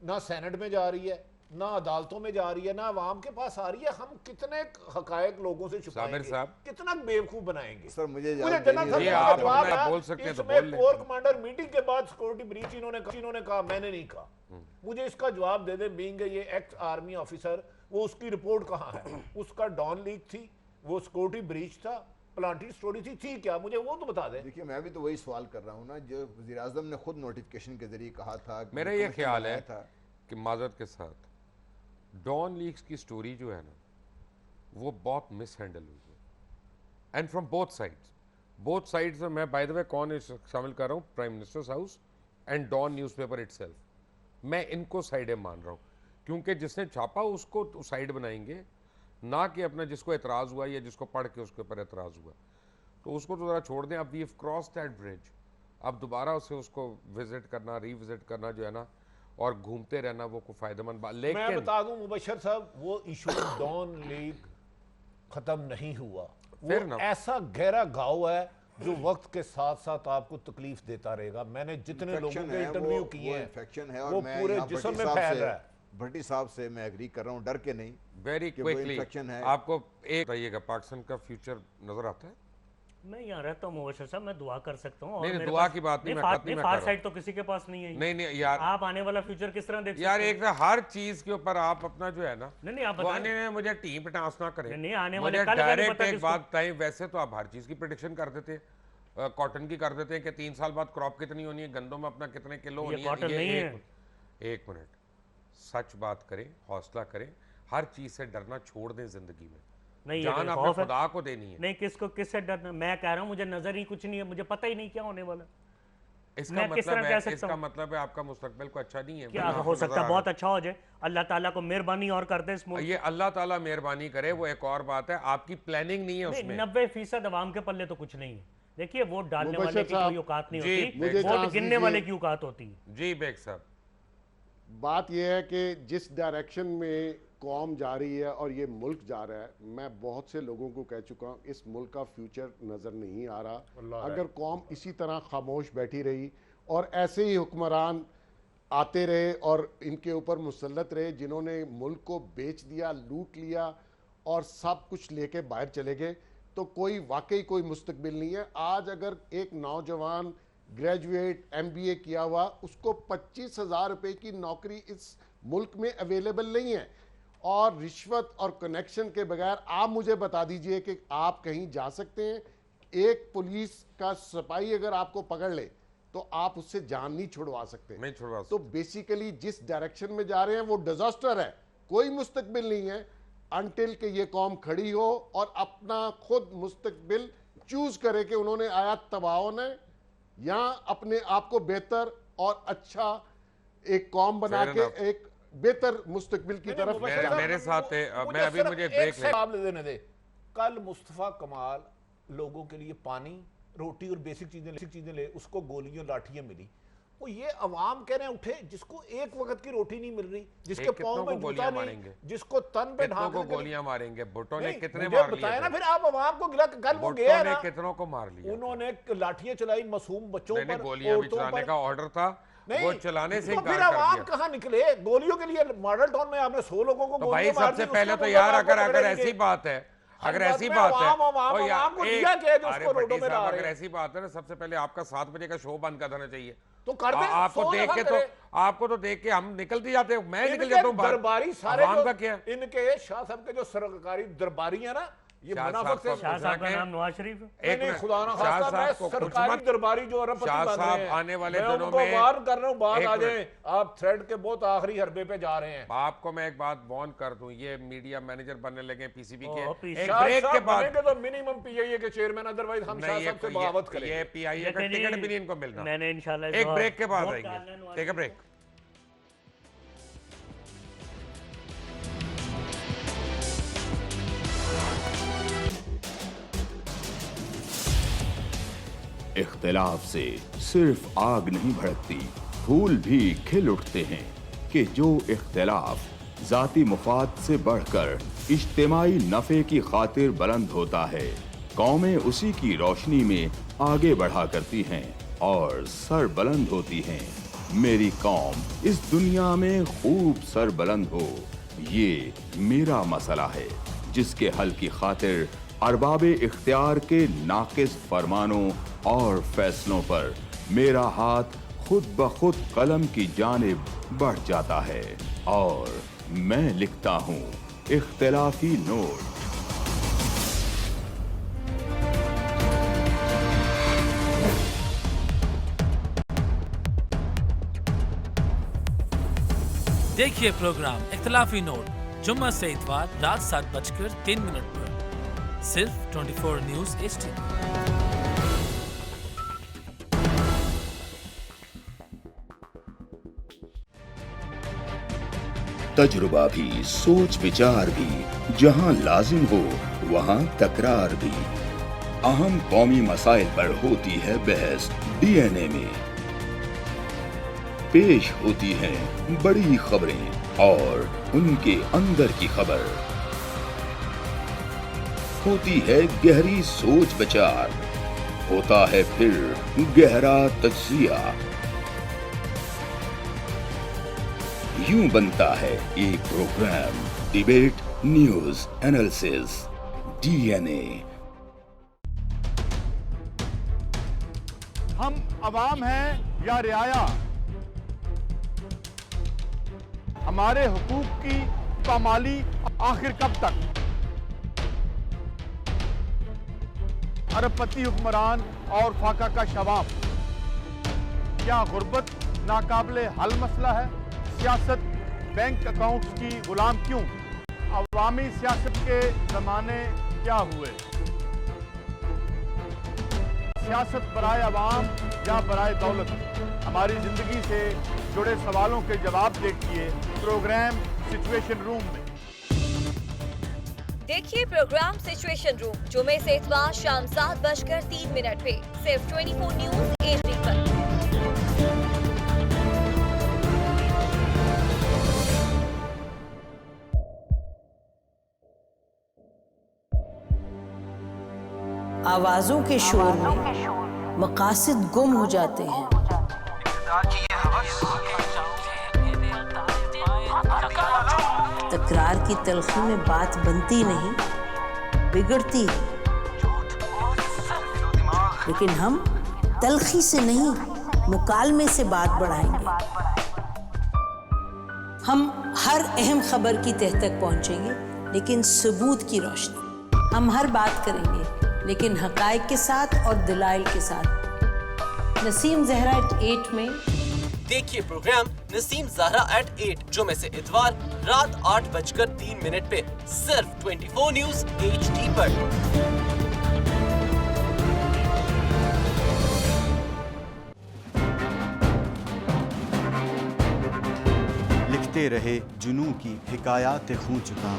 C: ना सेनेट में जा रही है, ना अदालतों में जा रही है, ना आवाम के पास आ रही है। हम कितने हकायक लोगों से छुपाएंगे, कितना बेवकूफ बनाएंगे?
B: सर, मुझे
A: बोल सकते हैं तो बोल लें।
C: कोर कमांडर मीटिंग के बाद सिक्योरिटी ब्रीच इन्होंने कहा, मैंने नहीं कहा। मुझे इसका जवाब दे दे, बीइंग ये एक्स आर्मी ऑफिसर, वो उसकी रिपोर्ट कहाँ है? उसका डॉन लीक थी, वो सिक्योरिटी ब्रीच था, प्लांटेड स्टोरी थी क्या? मुझे वो तो बता दे।
B: देखिए, मैं भी तो वही सवाल कर रहा हूँ ना, जो वज़ीर आज़म ने खुद नोटिफिकेशन के जरिए कहा था।
A: मेरा ये ख्याल है कि माजरत के साथ डॉन लीक्स की स्टोरी जो है ना, वो बहुत मिस हैंडल हुई है, एंड फ्रॉम बोथ साइड्स में। मैं बाय द वे कौन शामिल कर रहा हूँ? Prime minister's house and Dawn newspaper itself. मैं इनको साइडें मान रहा हूँ, क्योंकि जिसने छापा उसको साइड बनाएंगे, ना कि अपना जिसको एतराज़ हुआ या जिसको पढ़ के उसके ऊपर एतराज़ हुआ, तो उसको तो ज़रा छोड़ दें। अब we have cross that bridge, अब दोबारा उसको विज़िट करना, रीविज़िट करना जो है ना, और घूमते रहना वो कोई फायदेमंद बात।
C: मैं
A: लेकिन
C: बता दूं मुबशर साहब, वो इशू डॉन लीग खत्म नहीं हुआ, वो ऐसा गहरा घाव है जो वक्त के साथ साथ आपको तकलीफ देता रहेगा। मैंने जितने लोगों के इंटरव्यू किए हैं वो पूरे जिस्म में फैल रहा है।
B: भट्टी साहब से मैं एग्री कर रहा हूँ डर के नहीं।
A: वेरी क्विकली आपको एक बताइएगा, पाकिस्तान का फ्यूचर नजर आता है?
D: मैं यहाँ रहता हूँ मुबशर साहब, मैं दुआ कर सकता हूँ।
A: नहीं, दुआ की बात नहीं, मैं
D: फार साइड तो किसी के पास नहीं है।
A: नहीं यार,
D: आप आने वाला फ्यूचर किस तरह देख
A: यार? एक हर चीज के ऊपर आप अपना जो है ना,
D: नहीं आप
A: बताने मुझे टीम पे टांस ना करें।
D: नहीं आने वाले
A: डायरेक्ट एक बात बताएं, वैसे तो आप हर चीज की प्रेडिक्शन कर देते, कॉटन की कर देते हैं कि 3 साल बाद क्रॉप कितनी होनी है, गंदों में अपना कितने किलो होनी है। एक मिनट, सच बात करें, हौसला करें, हर चीज से डरना छोड़ दें जिंदगी में।
D: नहीं,
A: जान अपने खुदा को देनी है।
D: नहीं, किससे डरना? मैं कह रहा हूं मुझे नजर ही कुछ नहीं है, मुझे पता ही नहीं क्या होने वाला।
A: इसका मतलब है आपका मुस्तकबिल को अच्छा नहीं है।
D: क्या हो सकता है बहुत अच्छा हो जाए, अल्लाह ताला को मेहरबानी और कर दे इस मुल्क।
A: ये अल्लाह ताला मेहरबानी करे, वो एक और बात है, आपकी प्लानिंग नहीं है उसमें।
D: 90% अवाम के पल्ले तो कुछ नहीं है। देखिए वोट डालने वाले की कोई औकात नहीं होती, वोट गिनने वाले की औकात होती है।
A: जी बेग साहब,
E: बात यह है कि जिस डायरेक्शन में कौम जा रही है और ये मुल्क जा रहा है, मैं बहुत से लोगों को कह चुका हूँ इस मुल्क का फ्यूचर नज़र नहीं आ रहा। अगर कौम इसी तरह खामोश बैठी रही और ऐसे ही हुक्मरान आते रहे और इनके ऊपर मुसल्लत रहे जिन्होंने मुल्क को बेच दिया, लूट लिया और सब कुछ लेके बाहर चले गए, तो कोई वाकई कोई मुस्तकबिल नहीं है। आज अगर एक नौजवान ग्रेजुएट MBA किया हुआ, उसको 25,000 रुपये की नौकरी इस मुल्क में अवेलेबल नहीं है, और रिश्वत और कनेक्शन के बगैर आप मुझे बता दीजिए कि आप कहीं जा सकते हैं? एक पुलिस का सिपाही अगर आपको पकड़ ले तो आप उससे जान नहीं छुड़वा सकते।
A: नहीं छुड़वा सकते।
E: तो बेसिकली जिस डायरेक्शन में जा रहे हैं वो डिजास्टर है, कोई मुस्तकबिल नहीं है अनटिल कि ये कौम खड़ी हो और अपना खुद मुस्तकबिल चूज करे कि उन्होंने आया तबाह होना है या अपने आप को बेहतर और अच्छा एक कौम बना के एक बेहतर मुस्तकबिल की तरफ।
A: मेरे साथ मैं अभी मुझे ब्रेक
C: लेने दे। कल मुस्तफा कमाल लोगों के लिए पानी, रोटी और बेसिक चीजें ले, उसको गोलियां लाठियां मिली। वो ये अवाम कह रहे हैं उठे जिसको एक वक्त की रोटी नहीं मिल रही, जिसके पाँव में जूता नहीं, जिसको तन पे ढांक
A: गोलियां मारेंगे। भुट्टो ने कितने
C: मार लिए बताया ना, फिर आप अवाम को गिला। कल वो गया ना,
A: कितनों को मार लिया उन्होंने,
C: लाठियां चलाई मासूम बच्चों पर।
A: गोलियां भी चलाने का ऑर्डर था, वो चलाने से
C: फिर अवाम कहाँ निकले गोलियों के लिए? मॉडल टाउन में आपने 100 लोगों को
A: भाई सबसे पहले तो यार अगर ऐसी बात है, अगर ऐसी बात है, अगर ऐसी बात है ना, सबसे पहले आपका 7 बजे का शो बंद कर देना चाहिए।
C: तो कर दे,
A: आपको तो देख के हम निकलते जाते, मैं निकल जाता हूँ।
C: दरबारी सारे का क्या, इनके शाह साहब के जो सरकारी दरबारी है ना, ये मुनाफिक से।
D: शाह साहब का नाम नवाज शरीफ है।
C: नहीं खुदा ना खास्ता, सरकारी दरबारी जो अरबपति बन रहे हैं,
A: आने वाले दिनों में
C: वार्न कर रहा हूं, बात आ जाए, आप थ्रेड के बहुत आखिरी हरबे पे जा रहे हैं।
A: आपको मैं एक बात वार्न कर दूं, ये मीडिया मैनेजर बनने लगे PCB के,
C: एक ब्रेक के बाद तो मिनिमम PIA के चेयरमैन, अदरवाइज हम शाह साहब से बगावत करेंगे।
A: ये PIA का टिकट भी नहीं इनको मिलना।
D: मैंने इंशाल्लाह
A: एक ब्रेक के बाद आएंगे, टेक अ ब्रेक।
F: इख्तिलाफ से सिर्फ आग नहीं भड़कती, फूल भी खिल उठते हैं कि जो इख्तिलाफ जाती मुफाद से बढ़कर इज्तिमाई नफे की खातिर बुलंद होता है, कौमें उसी की रोशनी में आगे बढ़ा करती हैं और सर बुलंद होती हैं। मेरी कौम इस दुनिया में खूब सर बुलंद हो, ये मेरा मसला है जिसके हल की खातिर अरबाबे इख्तियार के नाकिस फरमानों और फैसलों पर मेरा हाथ खुद ब खुद कलम की जानिब बढ़ जाता है और मैं लिखता हूँ इख्तिलाफी नोट।
U: देखिए प्रोग्राम इख्तिलाफी नोट जुम्मा से इतवार रात 7:03 पर सिर्फ 24 न्यूज़ HD।
F: तजुर्बा भी, सोच विचार भी, जहां लाजिम हो वहां तकरार भी। अहम कौमी मसाइल पर होती है बहस DNA में। पेश होती हैं बड़ी खबरें और उनके अंदर की खबर। होती है गहरी सोच विचार, होता है फिर गहरा तज्जिया। यूं बनता है एक programme debate news analysis DNA।
H: हम अवाम हैं या रियाया, हमारे हुकूक की पामाली आखिर कब तक? अरबपति हुक्मरान और फाका का शवाब, क्या गुर्बत नाकाबिले हल मसला है? सियासत बैंक अकाउंट्स की गुलाम क्यों? अवामी सियासत के जमाने क्या हुए? सियासत बराए अवाम या बराए दौलत? हमारी जिंदगी से जुड़े सवालों के जवाब देखिए प्रोग्राम सिचुएशन रूम में।
I: देखिए प्रोग्राम सिचुएशन रूम जुमे से इतवार शाम 7:03 पे सिर्फ 24 न्यूज HD पर।
J: आवाजों के शोर में मकासद गुम हो जाते हैं। तकरार की तलखी में बात बनती नहीं, बिगड़ती है। लेकिन हम तलखी से नहीं, मुकालमे से बात बढ़ाएंगे। हम हर अहम खबर की तह तक पहुंचेंगे, लेकिन सबूत की रोशनी। हम हर बात करेंगे, लेकिन हकायक के साथ और दलाइल के साथ। नसीम ज़हरा @8 में
G: देखिए प्रोग्राम नसीम ज़हरा @8 जुमे से इतवार रात 8:03 पे सिर्फ 24 न्यूज HD पर।
K: लिखते रहे जुनून की हिकायात खूं चुका।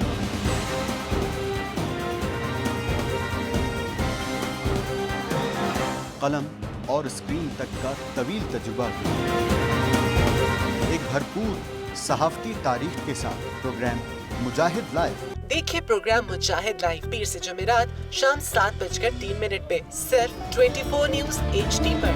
K: कलम और स्क्रीन तक का तवील तजुर्बा एक भरपूर सहाफती तारीख के साथ प्रोग्राम मुजाहिद लाइव।
G: देखिए प्रोग्राम मुजाहिद लाइव पीर से जुमेरात शाम 7:03 पे सिर्फ 24 न्यूज HD पर।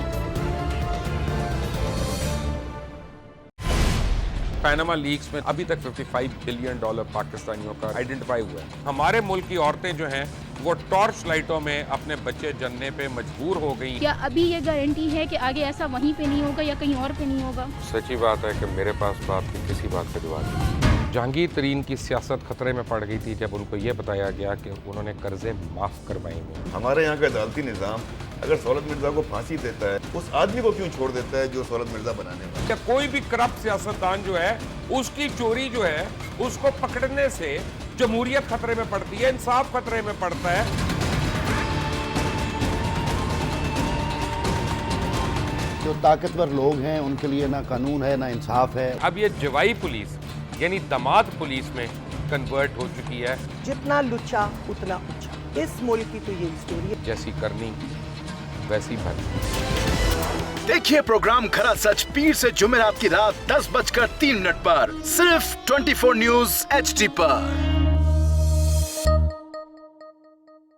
A: पैनामा लीक्स में अभी तक $55 बिलियन पाकिस्तानियों का आइडेंटिफाई हुआ है। हमारे मुल्क की औरतें जो हैं वो टॉर्च लाइटों में अपने बच्चे जनने पे मजबूर हो गई।
L: क्या अभी ये गारंटी है कि आगे ऐसा वहीं पे नहीं होगा या कहीं और पे नहीं होगा?
A: सच्ची बात है कि मेरे पास तो आपकी किसी बात का जवाब नहीं। जहांगीर तरीन की सियासत खतरे में पड़ गई थी जब उनको ये बताया गया कि उन्होंने कर्जे माफ करवाएंगे।
M: हमारे यहाँ का अदालती निज़ाम अगर सौलत मिर्जा को फांसी देता है, उस आदमी को क्यों छोड़ देता है जो सौलत मिर्जा बनाने वाला?
A: क्या कोई भी करप्ट सियासतदान जो है उसकी चोरी जो है उसको पकड़ने से जमहूरियत खतरे में पड़ती है, इंसाफ खतरे में पड़ता है।
V: जो ताकतवर लोग हैं उनके लिए ना कानून है ना इंसाफ है।
A: अब ये जवाई पुलिस यानी दामाद पुलिस में कन्वर्ट हो चुकी है।
N: जितना लुच्चा उतना ऊंचा। इस मुल्क की तो ये स्टोरी है।
A: जैसी करनी वैसी भरनी।
O: देखिए प्रोग्राम खरा सच पीर से जुमेरात की रात 10:03 पर सिर्फ 24 न्यूज HD पर।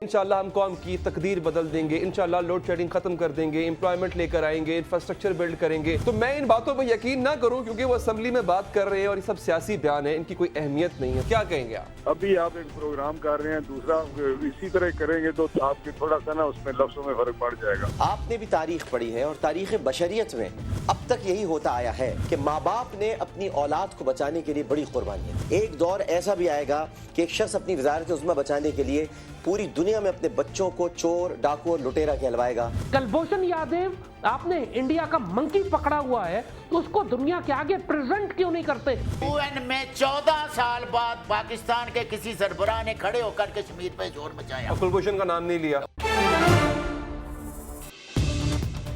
P: इंशाल्लाह हम कौम की तकदीर बदल देंगे, इंशाल्लाह लोड शेडिंग खत्म कर देंगे, एम्प्लॉयमेंट लेकर आएंगे, इंफ्रास्ट्रक्चर बिल्ड करेंगे। तो मैं इन बातों पर यकीन ना करूं क्योंकि वो असेंबली में बात कर रहे हैं और ये सब सियासी बयान है, इनकी कोई अहमियत नहीं है। क्या कहेंगे आप?
Q: अभी आप एक प्रोग्राम कर रहे हैं, दूसरा इसी तरह करेंगे तो आपके थोड़ा सा ना उसमें लफ्जों में फर्क पड़ जाएगा।
R: आपने भी तारीख पढ़ी है और तारीख बशरियत में अब तक यही होता आया है कि माँ बाप ने अपनी औलाद को बचाने के लिए बड़ी कुर्बानियां। एक दौर ऐसा भी आएगा कि एक शख्स अपनी वजारत उज़्मा बचाने के लिए पूरी दुनिया में अपने बच्चों को चोर, डाकू और लुटेरा कहलवाएगा।
S: कुलभूषण यादव, आपने इंडिया का मंकी पकड़ा हुआ है तो उसको दुनिया के आगे प्रेजेंट क्यों नहीं करते?
T: UN में 14 साल बाद पाकिस्तान के किसी सरबराह ने खड़े होकर कश्मीर पे जोर मचाया।
P: कुलभूषण का नाम नहीं लिया।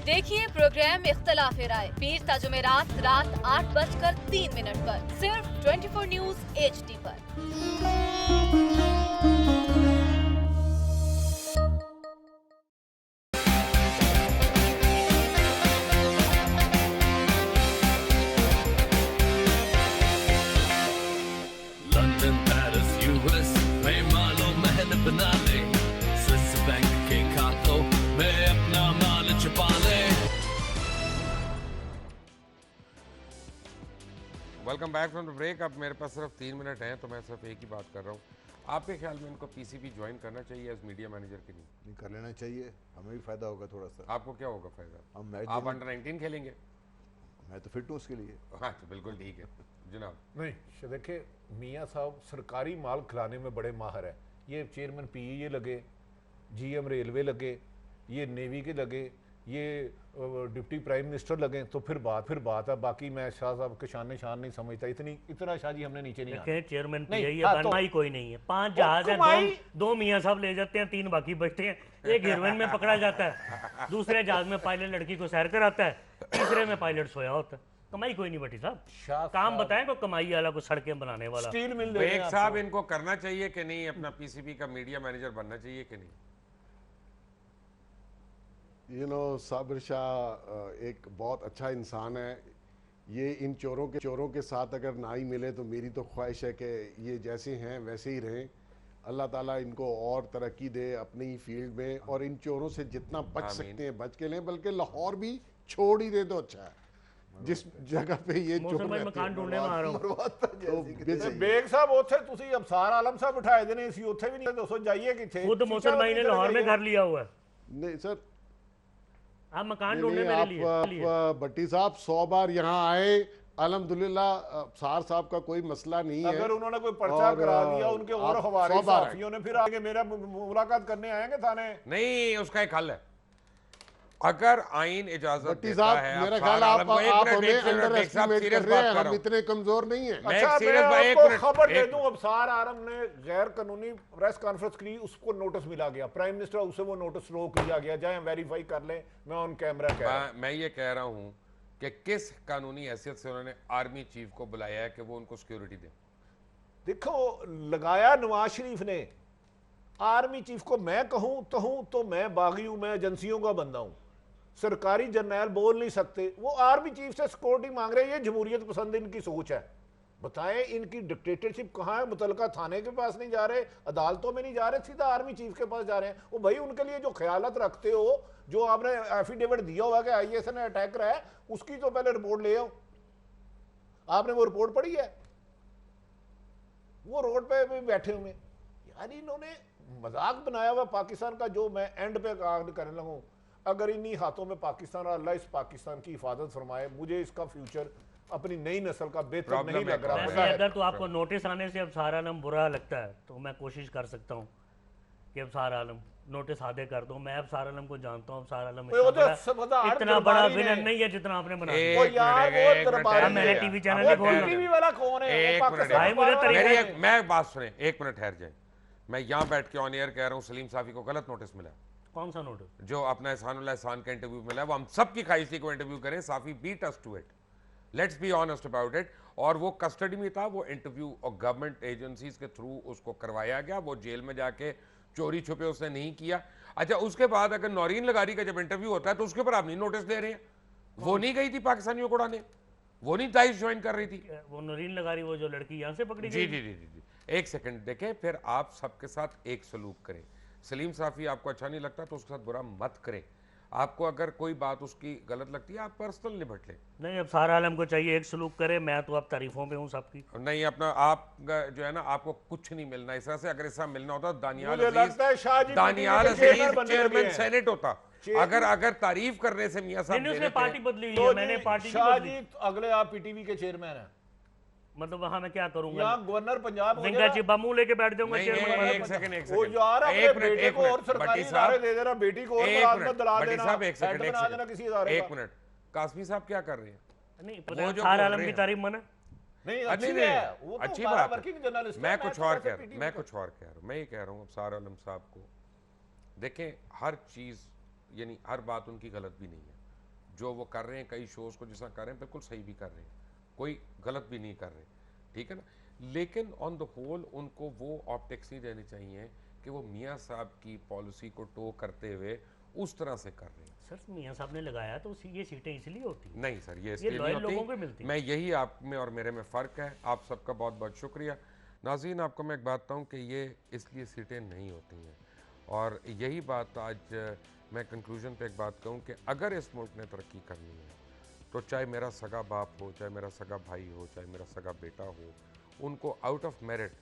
I: देखिए प्रोग्राम इख्तिलाफ राय पीर ता जुमेरात रात 8:03 पर सिर्फ 24 न्यूज HD पर।
U: बना ले, स्विस बैंक के खातों में अपना माल छुपा ले।
A: Welcome back from the break. अब मेरे पास सिर्फ 3 मिनट हैं तो मैं सिर्फ एक ही बात कर रहा हूँ। आपके ख्याल में इनको पीसीबी ज्वाइन करना चाहिए एज मीडिया मैनेजर के लिए?
C: नहीं, कर लेना चाहिए, हमें भी फायदा होगा थोड़ा सा।
A: आपको क्या होगा फायदा?
C: हम मैच
A: आप अंडर 19 खेलेंगे?
C: मैं तो फिट हूँ उसके लिए।
A: हाँ तो बिल्कुल ठीक है जनाब।
C: नहीं देखिए, मियाँ साहब सरकारी माल खिलाने में बड़े माहिर है। ये चेयरमैन पीईए लगे, जीएम रेलवे लगे, ये नेवी के लगे, ये डिप्टी प्राइम मिनिस्टर लगे, तो फिर बात है। बाकी मैं शाह साहब के शान नहीं समझता, इतना शाह जी हमने नीचे नहीं आना।
D: चेयरमैन बनना ही कोई नहीं है। 5 जहाज है, 2 मियाँ साहब ले जाते हैं, 3 बाकी बचते हैं। एक हेरोइन में पकड़ा जाता है, दूसरे जहाज में पायलट लड़की को सैर कराता है, तीसरे में पायलट सोया होता है। कमाई कोई नहीं बटी साहब, काम बताएं को कमाई वाला को सड़कें बनाने वाला।
A: स्टील मिल एक साहब इनको करना चाहिए कि नहीं, अपना पीसीबी का मीडिया मैनेजर बनना चाहिए कि नहीं?
B: साबिर शाह एक बहुत अच्छा इंसान है। ये इन चोरों के साथ अगर ना ही मिले तो मेरी तो ख्वाहिश है कि ये जैसे हैं वैसे ही रहें। अल्लाह ताला इनको और तरक्की दे अपनी ही फील्ड में, और इन चोरों से जितना बच सकते हैं बच के लें, बल्कि लाहौर भी छोड़ ही दे तो अच्छा है। जिस जगह पे ये चोर
D: मकान ढूंढने में आ रहा हूं।
C: बेग साहब ਉੱਥੇ ਤੁਸੀਂ ਅਬਸਾਰ ਆਲਮ ਸਾਹਿਬ ਬਿਠਾਏ ਦੇ ਨੇ, ਅਸੀਂ ਉੱਥੇ ਵੀ ਨਹੀਂ ਦੱਸੋ ਜਾਈਏ किथे।
D: खुद मोहसिन भाई ने लाहौर में घर लिया हुआ है।
B: नहीं सर,
D: आप मकान ढूंढने मेरे लिए।
B: आप भट्टी साहब 100 बार यहाँ आए, अल्हम्दुलिल्लाह सार साहब का कोई मसला नहीं है।
C: अगर उन्होंने कोई पर्चा करा दिया उनके और हमारे साथियों ने, फिर आगे मेरा मुलाकात करने आएंगे थाने?
A: नहीं, उसका एक हल है। अगर आइन इजाजत देता है,
B: मेरा ख्याल आप हमें अंडर एस्टिमेट कर रहे हैं, हम इतने कमजोर नहीं है।
C: अच्छा, मैं आपको खबर दे दूं, अबसार आलम ने गैर कानूनी प्रेस कॉन्फ्रेंस की, उसको नोटिस मिला गया, प्राइम मिनिस्टर हाउस से वो नोटिस रोक लिया गया। जाए वेरीफाई कर लें, मैं ऑन कैमरा कह रहा हूं।
A: मैं ये कह रहा हूं कि किस कानूनी हैसियत से उन्होंने आर्मी चीफ को बुलाया है कि वो उनको सिक्योरिटी दे?
C: देखो, लगाया नवाज शरीफ ने आर्मी चीफ को। मैं कहूं तो मैं बागी हूं, मैं एजेंसियों का बंदा हूं, सरकारी जर्नैल बोल नहीं सकते। वो आर्मी चीफ से सिक्योरिटी मांग रहे हैं। ये जमहूरियत पसंद इनकी सोच है। बताएं इनकी डिक्टेटरशिप कहाँ है? मुतलका थाने के पास नहीं जा रहे, अदालतों में नहीं जा रहे, सीधा आर्मी चीफ के पास जा रहे हैं। वो भाई उनके लिए जो ख्यालात रखते हो, जो आपने एफिडेविट दिया हुआ कि IAS ने अटैक करा है, उसकी तो पहले रिपोर्ट ले आओ। आपने वो रिपोर्ट पढ़ी है? वो रोड पे भी बैठे हुए यार, इन्होंने मजाक बनाया हुआ पाकिस्तान का। जो मैं एंड पे करने लगूँ, अगर इन्हीं हाथों में पाकिस्तान, अल्लाह इस पाकिस्तान की हिफाजत फरमाए, मुझे इसका फ्यूचर अपनी नई नस्ल का बेहतर नहीं लग रहा।
D: अगर तो आपको नोटिस आने से अबसार आलम बुरा लगता है तो मैं कोशिश कर सकता हूँ कि अबसार आलम नोटिस आधे कर दो। मैं अबसार आलम को जानता हूँ, अबसार आलम इतना बड़ा विलन नहीं है जितना आपने बनाया। मैंने टीवी चैनल
A: मैं बात सुने, 1 मिनट ठहर जाए। मैं यहाँ बैठ के ऑन एयर कह रहा हूँ, सलीम साफी को गलत नोटिस मिला।
D: कौन सा नोटिस?
A: जो अपना एहसान का इंटरव्यू मिला, वो हम सब की ख्वाहिश थी को इंटरव्यू करें। Sophie beat us to it, let's be honest about it. और वो कस्टडी में था, वो इंटरव्यू और गवर्नमेंट एजेंसीज के थ्रू उसको करवाया गया। वो जेल में जाके चोरी छुपे उसने नहीं किया। अच्छा, उसके बाद अगर नौरीन लगारी का जब इंटरव्यू होता है तो उसके ऊपर आप नहीं नोटिस दे रहे हैं। वो नहीं गई थी पाकिस्तानियों को उड़ाने, वो नहीं दाइश ज्वाइन कर रही थी।
D: वो नौरीन लगारी, वो जो लड़की यहाँ से पकड़ी
A: गई। जी, एक सेकंड देखें, फिर आप सबके साथ एक सलूक करें। सलीम साफी आपको अच्छा नहीं लगता तो उसके साथ बुरा मत करें। आपको अगर कोई बात उसकी गलत लगती है, आप पर्सनल निपट लें।
D: नहीं, अब सारा आलम को चाहिए एक सलूक करे। मैं तो आप तारीफों पे हूँ सबकी।
A: नहीं, अपना आप जो है ना, आपको कुछ नहीं मिलना। इस तरह से अगर ऐसा मिलना होता दानियाल चेयरमैन सेनेट होता। अगर तारीफ करने से मियां साहब
D: उसने पार्टी बदली हुई है, मैंने पार्टी बदली।
C: अगले आप पीटीवी के चेयरमैन हैं,
D: मतलब वहां मैं क्या करूंगा?
C: यहाँ गवर्नर पंजाब
D: बामू लेके बैठ जाऊंगा।
A: एक सेकंड
C: बेटी को और सरकारी इदारे दे देना, बेटी को और मुलाजमत दिला देना,
A: एक मिनट। कासमी साहब क्या कर रहे हैं?
D: नहीं, सारा आलम की तारीफ मना
C: नहीं, अच्छी है, वो
A: अच्छी बात है। मैं कुछ और कह रहा हूँ। मैं ये कह रहा हूँ सारा आलम साहब को देखें, हर चीज यानी हर बात उनकी गलत भी नहीं है। जो वो कर रहे हैं, कई शोज को जिस कर रहे हैं, बिल्कुल सही भी कर रहे हैं, कोई गलत भी नहीं कर रहे, ठीक है ना। लेकिन ऑन द होल उनको वो ऑप्टिक्स नहीं देनी चाहिए कि वो मियाँ साहब की पॉलिसी को टो करते हुए उस तरह से कर रहे हैं।
D: सर, मियाँ साहब ने लगाया तो ये सीटें इसलिए होती हैं?
A: नहीं सर, ये इसलिए नहीं होती। मैं यही आप में और मेरे में फ़र्क है। आप सबका बहुत बहुत शुक्रिया। नाज़रीन, आपको मैं एक बात बताऊँ कि ये इसलिए सीटें नहीं होती हैं, और यही बात आज मैं कंक्लूजन पे एक बात कहूँ कि अगर इस मुल्क ने तरक्की करनी है तो चाहे मेरा सगा बाप हो, चाहे मेरा सगा भाई हो, चाहे मेरा सगा बेटा हो, उनको आउट ऑफ मेरिट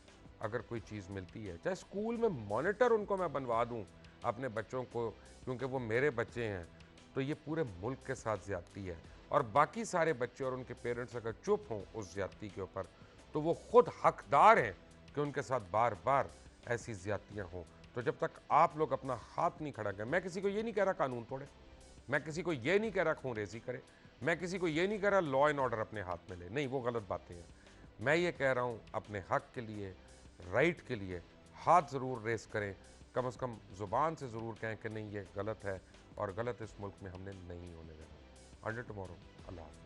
A: अगर कोई चीज़ मिलती है, चाहे स्कूल में मॉनिटर उनको मैं बनवा दूँ अपने बच्चों को क्योंकि वो मेरे बच्चे हैं, तो ये पूरे मुल्क के साथ ज़्यादती है। और बाकी सारे बच्चे और उनके पेरेंट्स अगर चुप हों उस ज़्यादती के ऊपर, तो वो खुद हकदार हैं कि उनके साथ बार बार ऐसी ज़्यादतियाँ हों। तो जब तक आप लोग अपना हाथ नहीं खड़ा करें, मैं किसी को ये नहीं कह रहा कानून तोड़े, मैं किसी को ये नहीं कह रहा खून रेजी करे, मैं किसी को ये नहीं कह रहा लॉ एंड ऑर्डर अपने हाथ में ले, नहीं, वो गलत बातें हैं। मैं ये कह रहा हूँ अपने हक के लिए, राइट के लिए हाथ ज़रूर रेस करें, कम से कम ज़ुबान से ज़रूर कहें कि नहीं ये गलत है और गलत इस मुल्क में हमने नहीं होने देना। अंडर टुमारो, अल्लाह हाफ़िज़।